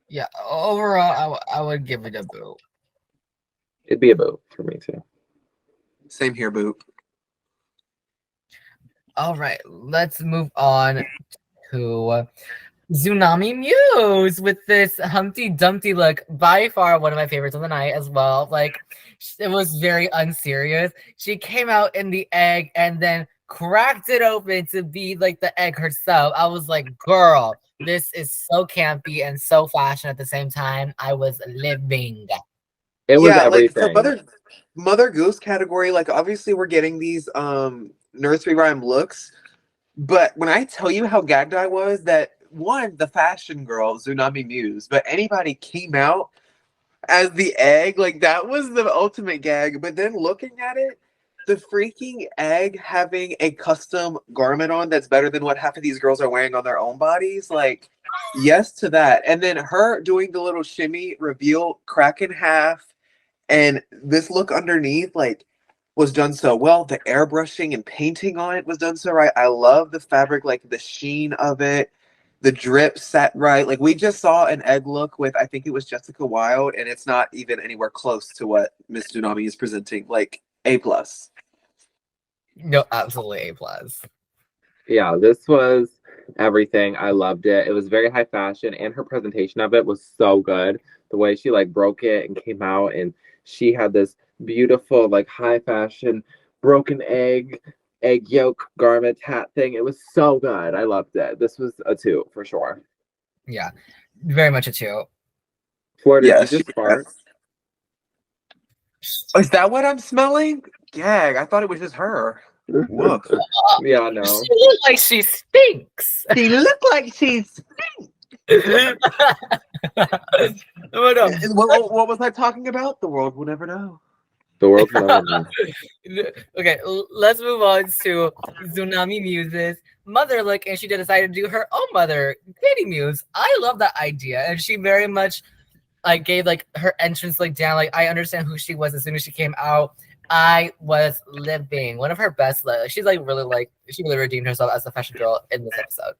Yeah, overall, I would give it a boo. it'd be a boo for me too. same here, Boop. All right, let's move on to Tsunami Muse with this Humpty Dumpty look. By far one of my favorites of the night as well. Like, it was very unserious. She came out in the egg and then cracked it open to be like the egg herself. I was like, girl, this is so campy and so fashion at the same time. I was living. It was Yeah, like for everything. Mother Goose category, like obviously we're getting these nursery rhyme looks, but when I tell you how gagged I was that one, the fashion girl, Tsunami Muse, but anybody came out as the egg, like that was the ultimate gag. But then looking at it, the freaking egg having a custom garment on that's better than what half of these girls are wearing on their own bodies, like yes to that. And then her doing the little shimmy reveal, crack in half, and this look underneath, like, was done so well. The airbrushing and painting on it was done so right. I love the fabric, like the sheen of it. The drip sat right. Like we just saw an egg look with, I think it was Jessica Wilde, and it's not even anywhere close to what Miss Tsunami is presenting. Like A+. No, absolutely A plus. Yeah, this was everything. I loved it. It was very high fashion, and her presentation of it was so good. The way she like broke it and came out, and she had this beautiful like high fashion broken egg yolk garment hat thing. It was so good. I loved it. This was a 2 for sure. Yeah, very much a 2. Flor, did you Yes. just fart? Is that what I'm smelling? Gag. I thought it was just her. Woof. Yeah, no. She looks like she stinks. She looked like she's. What was I talking about? The world will never know. The world's never known. Okay, let's move on to Tsunami Muse's mother look, and she decided to do her own mother, Katie Muse. I love that idea, and she very much like gave like her entrance like down. Like I understand who she was as soon as she came out. I was living one of her best. She's like really she really redeemed herself as a fashion girl in this episode.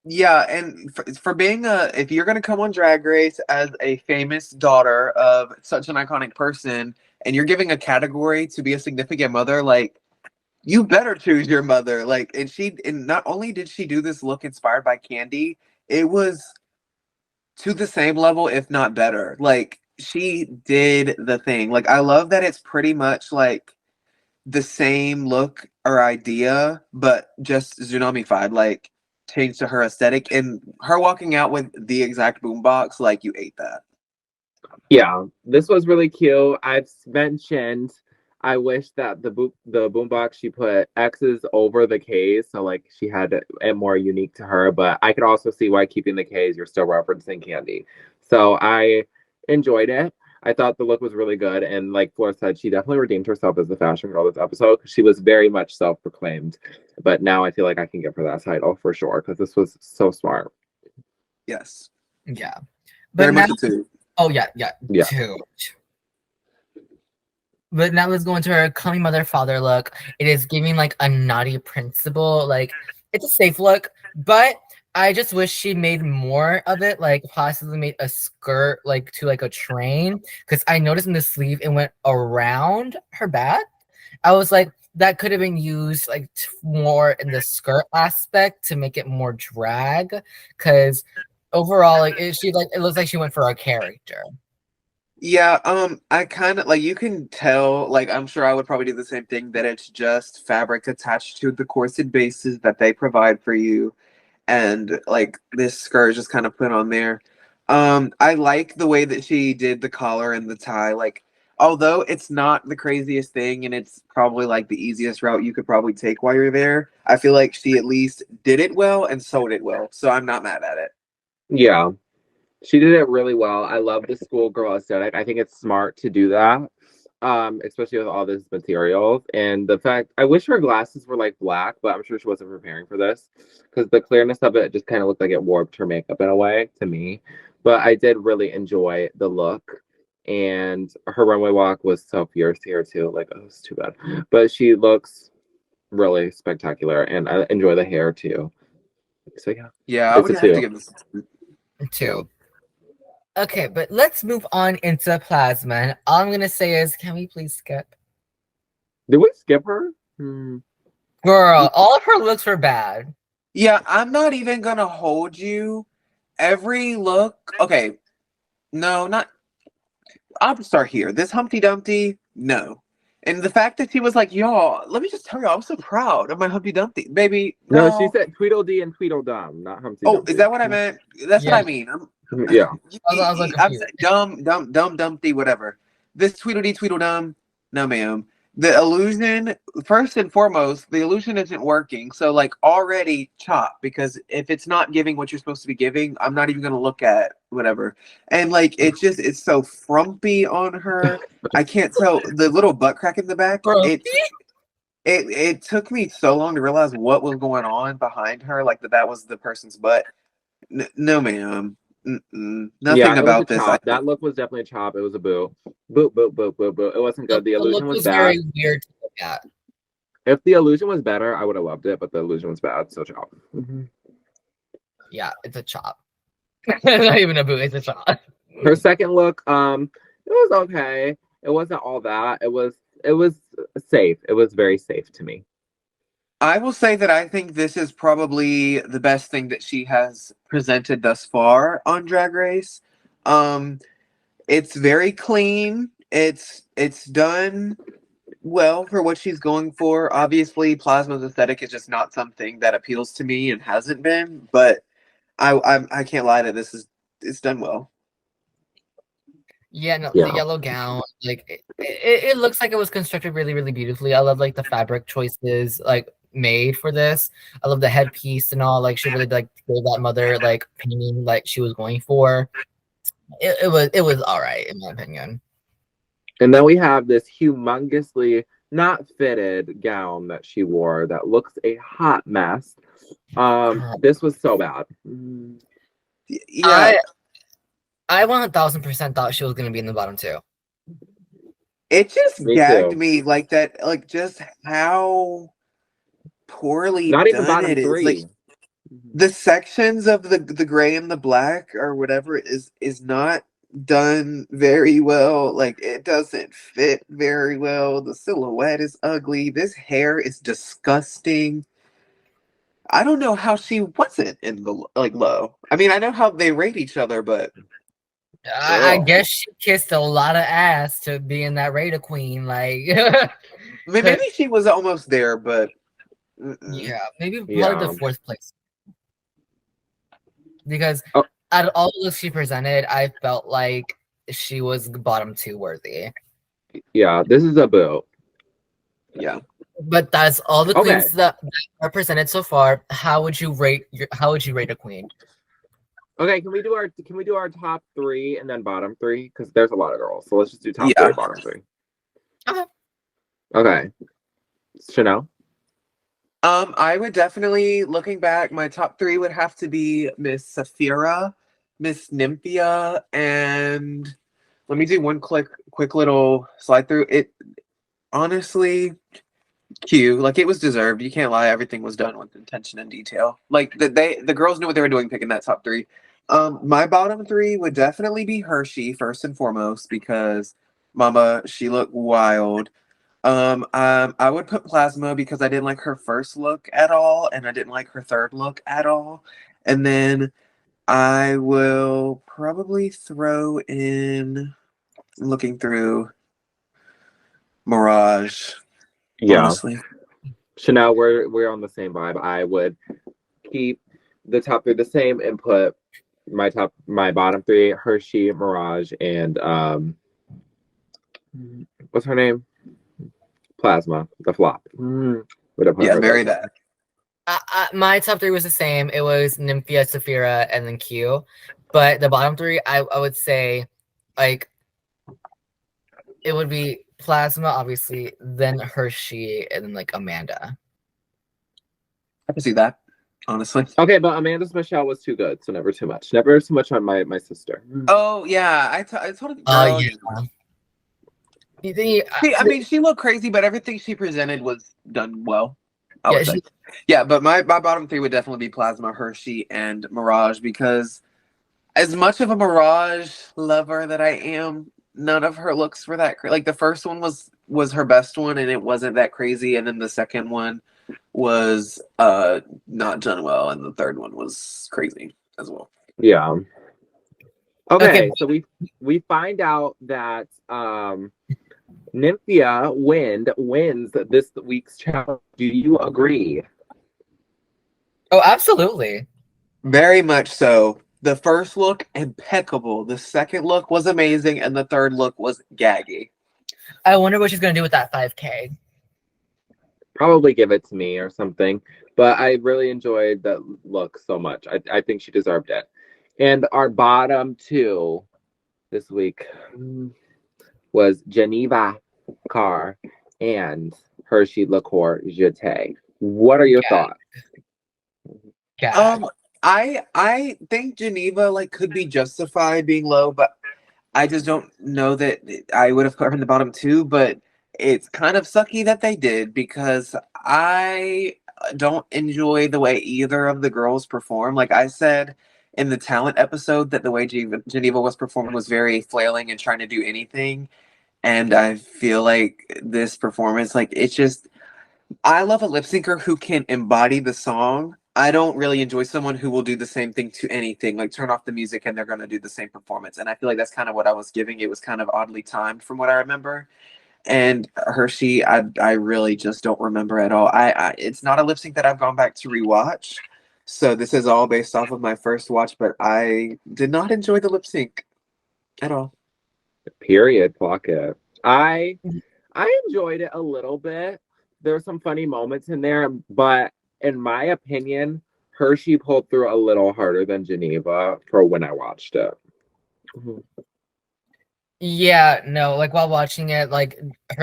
Yeah, and for being if you're gonna come on Drag Race as a famous daughter of such an iconic person, and you're giving a category to be a significant mother, like you better choose your mother. Like, and not only did she do this look inspired by Candy, it was to the same level, if not better. Like she did the thing. Like I love that it's pretty much like the same look or idea, but just Tsunami-fied, like changed to her aesthetic, and her walking out with the exact boombox, like you ate that. Yeah, this was really cute. I've mentioned I wish that the boombox she put X's over the K's, so like she had it more unique to her. But I could also see why keeping the K's, you're still referencing Candy. So I enjoyed it. I thought the look was really good, and like Flor said, she definitely redeemed herself as the fashion girl this episode. She was very much self-proclaimed, but now I feel like I can give her that title for sure because this was so smart. Yes, Yeah, very but much now, a 2. oh yeah, Yeah. 2. But now let's go into her coming mother father look. It is giving like a naughty principal. Like it's a safe look, but I just wish she made more of it. Like possibly made a skirt like to like a train. Because I noticed in the sleeve it went around her back. I was like, that could have been used like more in the skirt aspect to make it more drag. Because overall, like it looks like she went for a character. Yeah, I kind of like you can tell, like I'm sure I would probably do the same thing, that it's just fabric attached to the corset bases that they provide for you, and like this skirt is just kind of put on there. I like the way that she did the collar and the tie. Like although it's not the craziest thing and it's probably like the easiest route you could probably take while you're there, I feel like she at least did it well and sold it well. So I'm not mad at it. Yeah. She did it really well. I love the schoolgirl aesthetic. I think it's smart to do that, especially with all this materials. And the fact, I wish her glasses were like black, but I'm sure she wasn't preparing for this because the clearness of it just kind of looked like it warped her makeup in a way to me. But I did really enjoy the look. And her runway walk was so fierce here too. Like, oh, it's too bad. But she looks really spectacular, and I enjoy the hair too. So yeah, Yeah, I it's would a have to two. give this. Two. Okay, but let's move on into Plasma. And all I'm gonna say is, can we please skip? Did we skip her? Girl, all of her looks were bad. Yeah, I'm not even gonna hold you. Every look, okay. No, not. I'll start here. This Humpty Dumpty, no. And the fact that she was like, y'all, let me just tell you, I'm so proud of my Humpty Dumpty. Baby, No, no. she said Tweedledee and Tweedledum, not Humpty Oh, Dumpty. is that what I meant? That's Yeah. what I mean. Yeah. I was like I'm confused. saying dumb, Dumpty, whatever. This Tweedledee, Tweedledum, no, ma'am. The illusion, first and foremost, the illusion isn't working. So, like, already chop, because if it's not giving what you're supposed to be giving, I'm not even going to look at whatever. And, like, it's so frumpy on her. I can't tell. The little butt crack in the back, Frumpy? it took me so long to realize what was going on behind her, like that was the person's butt. No, ma'am. Nothing Yeah, it was a about this. chop. That look was definitely a chop. It was a boo. Boo, boo, boo, boo, boo. It wasn't good. The The illusion look was was bad. very weird to look at. If the illusion was better, I would have loved it, but the illusion was bad, so chop. Yeah, it's a chop. Not even a boo, it's a chop. Her second look, it was okay. It wasn't all that. It was safe. It was very safe to me. I will say that I think this is probably the best thing that she has presented thus far on Drag Race. It's very clean. It's done well for what she's going for. Obviously, Plasma's aesthetic is just not something that appeals to me and hasn't been. But I can't lie to it's done well. Yeah, no, Yeah. the yellow gown, like it looks like it was constructed really, really beautifully. I love like the fabric choices like made for this. I love the headpiece and all. Like she really like gave that mother like painting like she was going for. It was all right in my opinion. And then we have this humongously not fitted gown that she wore that looks a hot mess. This was so bad. Yeah. I 1000% thought she was gonna be in the bottom two. It just Me gagged too. me like that, like just how poorly Not even done bottom it is. three. Like the sections of the gray and the black or whatever is not done very well. Like it doesn't fit very well. The silhouette is ugly. This hair is disgusting. I don't know how she wasn't in the like low. I mean, I know how they rate each other, but I guess she kissed a lot of ass to be in that Raider Queen. Like, maybe she was almost there, but yeah, maybe probably Yeah. the fourth place. Because Oh. out of all the looks she presented, I felt like she was bottom two worthy. Yeah, this is a boo. Yeah. But that's all the Okay. queens that are presented so far. How would you rate a queen? Okay, can we do our top three and then bottom three? Because there's a lot of girls. So let's just do top Yeah. three, bottom three. Okay. Okay. Chanel? I would definitely, looking back, my top three would have to be Miss Saphira, Miss Nymphia, and let me do one quick little slide through it. Honestly, Q, like it was deserved. You can't lie, everything was done with intention and detail. Like the girls knew what they were doing picking that top three. My bottom three would definitely be Hershey first and foremost because Mama, she looked wild. I would put Plasma because I didn't like her first look at all, and I didn't like her third look at all. And then I will probably throw in, looking through, Mirage. Yeah. Honestly. Chanel, we're on the same vibe. I would keep the top three the same and put my bottom three, Hershey, Mirage, and What's her name? Plasma, the flop. Would have put Yeah, her very there. bad. My top three was the same. It was Nymphia, Saphira, and then Q. But the bottom three, I would say, like, it would be Plasma, obviously, then Hershey, and then like Amanda. I can see that, honestly. Okay, but Amanda's Michelle was too good, so never too much. Never too much on my sister. Oh yeah, I told Oh girl. yeah. You think? I mean, she looked crazy, but everything she presented was done well. I Yeah, would say. Yeah, but my bottom three would definitely be Plasma, Hershey, and Mirage because as much of a Mirage lover that I am, none of her looks were that crazy. Like the first one was her best one, and it wasn't that crazy, and then the second one was not done well, and the third one was crazy as well. Yeah. Okay, Okay. so we find out that Nymphia wins this week's challenge. Do you agree? Oh, absolutely. Very much so. The first look, impeccable. The second look was amazing, and the third look was gaggy. I wonder what she's gonna do with that 5K. Probably give it to me or something. But I really enjoyed that look so much. I think she deserved it. And our bottom two this week was Geneva Carr and Hershey Liqueur Jeté. What are your thoughts? Yeah. I think Geneva like could be justified being low, but I just don't know that I would have put her in the bottom two. But it's kind of sucky that they did because I don't enjoy the way either of the girls perform. Like I said in the talent episode, that the way Geneva was performing was very flailing and trying to do anything. And I feel like this performance, like it's just, I love a lip syncer who can embody the song. I don't really enjoy someone who will do the same thing to anything, like turn off the music and they're going to do the same performance. And I feel like that's kind of what I was giving. It was kind of oddly timed from what I remember. And Hershey, I really just don't remember at all. I it's not a lip sync that I've gone back to rewatch. So this is all based off of my first watch, but I did not enjoy the lip sync at all. Period. Clock it. I enjoyed it a little bit. There were some funny moments in there, but in my opinion, Hershey pulled through a little harder than Geneva for when I watched it. Yeah, no, like while watching it, like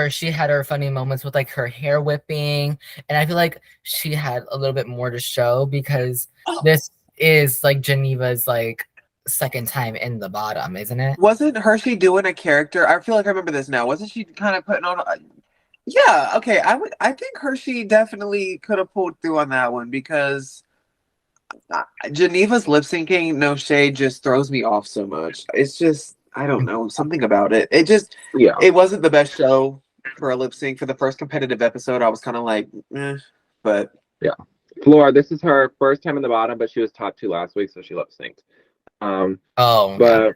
she had her funny moments with like her hair whipping, and I feel like she had a little bit more to show because this is like Geneva's like second time in the bottom, isn't it? Wasn't Hershey doing a character? I feel like I remember this now. Wasn't she kind of putting on? Yeah, okay. I think Hershey definitely could have pulled through on that one because Geneva's lip syncing, no shade, just throws me off so much. It's just I don't know something about it. It wasn't the best show for a lip sync for the first competitive episode. I was kind of like, but yeah. Flora, this is her first time in the bottom, but she was top two last week, so she lip synced. But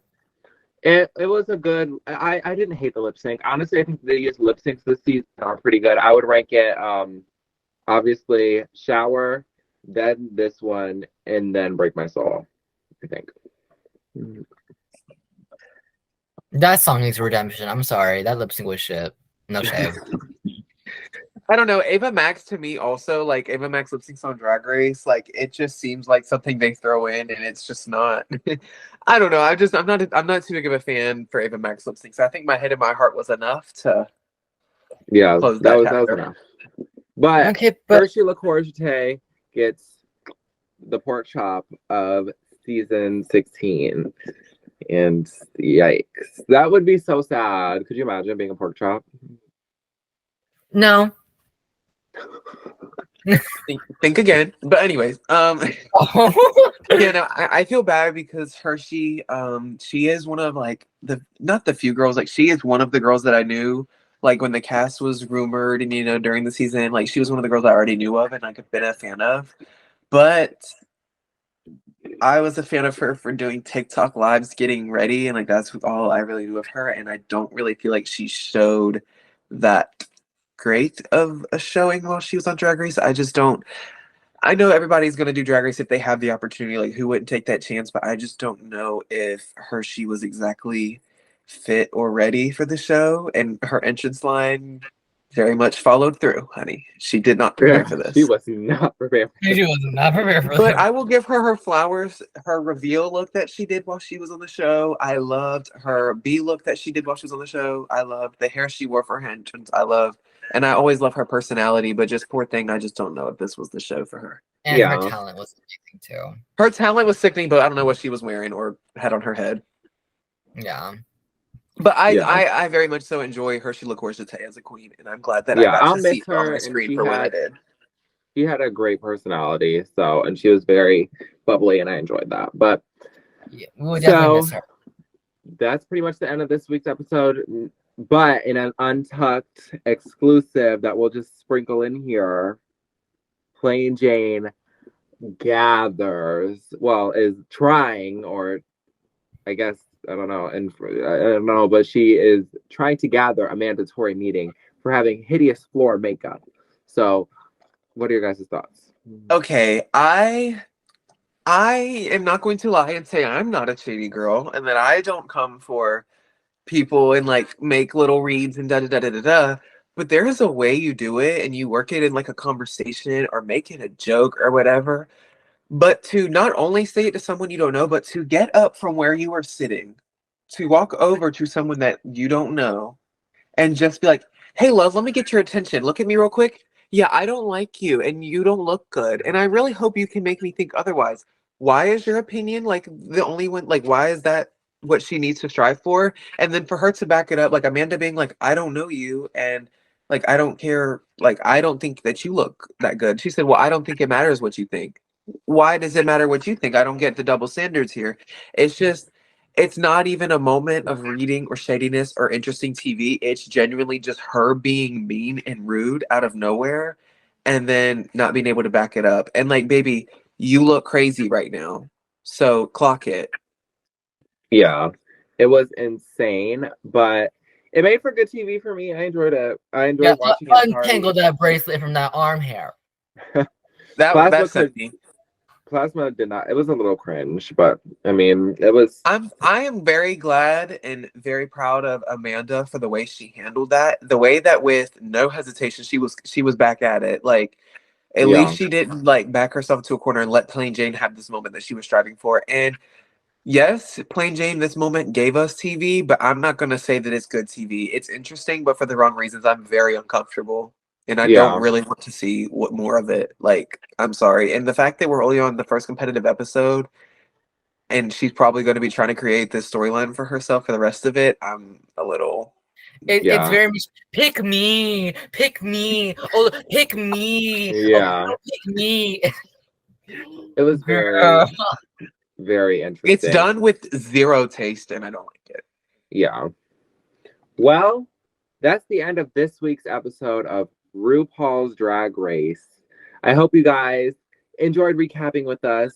it was a good. I didn't hate the lip sync. Honestly, I think they used lip syncs this season are pretty good. I would rank it obviously Shower, then this one, and then Break My Soul, I think. That song needs redemption. I'm sorry, that lip sync was shit. No shame. I don't know. Ava Max to me also, like Ava Max lip syncs on Drag Race, like it just seems like something they throw in and it's just not. I don't know. I'm not too big of a fan for Ava Max lip syncs. I think My Head and My Heart was enough to close that was chapter. enough. But okay, but Hershey Liqueur Jeté gets the pork chop of season 16. And yikes. That would be so sad. Could you imagine being a pork chop? no. Think again. But anyways, you know, I feel bad because Hershey, she is one of like not the few girls, like she is one of the girls that I knew like when the cast was rumored and you know during the season, like she was one of the girls I already knew of and like I've been a fan of. But I was a fan of her for doing TikTok lives getting ready and like that's all I really knew of her and I don't really feel like she showed that great of a showing while she was on Drag Race. I just don't. I know everybody's going to do Drag Race if they have the opportunity. Like, who wouldn't take that chance? But I just don't know if Hershey was exactly fit or ready for the show, and her entrance line very much followed through, honey. She did not prepare for this. She was not prepared. She was not prepared for But that. I will give her her flowers, her reveal look that she did while she was on the show. I loved her B look that she did while she was on the show. I loved the hair she wore for her entrance. And I always love her personality, but just poor thing, I just don't know if this was the show for her. And Yeah. her talent was amazing too. Her talent was sickening, but I don't know what she was wearing or had on her head. Yeah. But Yeah. I very much so enjoy her Sheila Corsette as a queen, and I'm glad that I Yeah, got I'll to miss see her on her, my and screen she for what I had- did. She had a great personality, and she was very bubbly, and I enjoyed that. But Yeah, we would definitely miss her. that's pretty much the end of this week's episode. But in an untucked exclusive that we'll just sprinkle in here, Plain Jane is trying, or I guess, I don't know, but she is trying to gather a mandatory meeting for having hideous floor makeup. So, what are your guys' thoughts? Okay, I am not going to lie and say I'm not a shady girl, and that I don't come for people and like make little reads and da da da da da da. But there is a way you do it, and you work it in like a conversation or make it a joke or whatever. But to not only say it to someone you don't know, but to get up from where you are sitting, to walk over to someone that you don't know, and just be like, "Hey, love, let me get your attention. Look at me real quick. Yeah, I don't like you, and you don't look good, and I really hope you can make me think otherwise. Why is your opinion like the only one? Like, why is that what she needs to strive for?" And then for her to back it up, like Amanda being like, "I don't know you, and like I don't care. Like I don't think that you look that good." She said, "Well, I don't think it matters what you think. Why does it matter what you think? I don't get the double standards here. It's just." It's not even a moment of reading or shadiness or interesting TV. It's genuinely just her being mean and rude out of nowhere and then not being able to back it up. And like, baby, you look crazy right now. So clock it. Yeah, it was insane, but it made for good TV for me. I enjoyed it. I enjoyed watching it. Untangle that bracelet from that arm hair. That's me. Plasma did not. It was a little cringe, but I mean, it was. I am very glad and very proud of Amanda for the way she handled that. The way that with no hesitation she was back at it. Like at least she didn't like back herself into a corner and let Plain Jane have this moment that she was striving for. And yes, Plain Jane, this moment gave us TV, but I'm not gonna say that it's good TV. It's interesting, but for the wrong reasons. I'm very uncomfortable. And I don't really want to see what more of it. Like, I'm sorry. And the fact that we're only on the first competitive episode and she's probably going to be trying to create this storyline for herself for the rest of it, I'm a little... It's very much, pick me, oh, pick me, Yeah. oh, pick me. It was very, very interesting. It's done with zero taste, and I don't like it. Yeah. Well, that's the end of this week's episode of RuPaul's Drag Race. I hope you guys enjoyed recapping with us,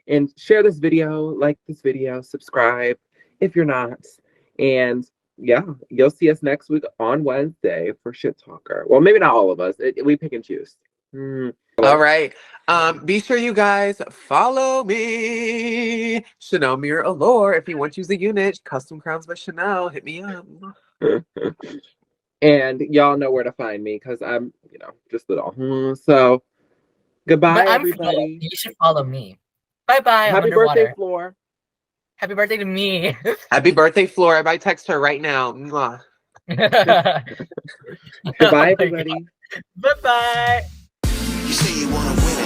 and share this video, like this video, subscribe if you're not, and yeah, you'll see us next week on Wednesday for Shit Talker. Well, maybe not all of us. We pick and choose. All right. Be sure you guys follow me, Chanel Mirror Allure. If you want to use the unit, Custom Crowns by Chanel, hit me up. And y'all know where to find me because I'm, just little. So, goodbye, But everybody. You should follow me. Bye-bye. Happy birthday, Flor. Happy birthday to me. Happy birthday, Flor. Everybody text her right now. Mwah. Goodbye, everybody. Bye-bye. You say you wanna win it.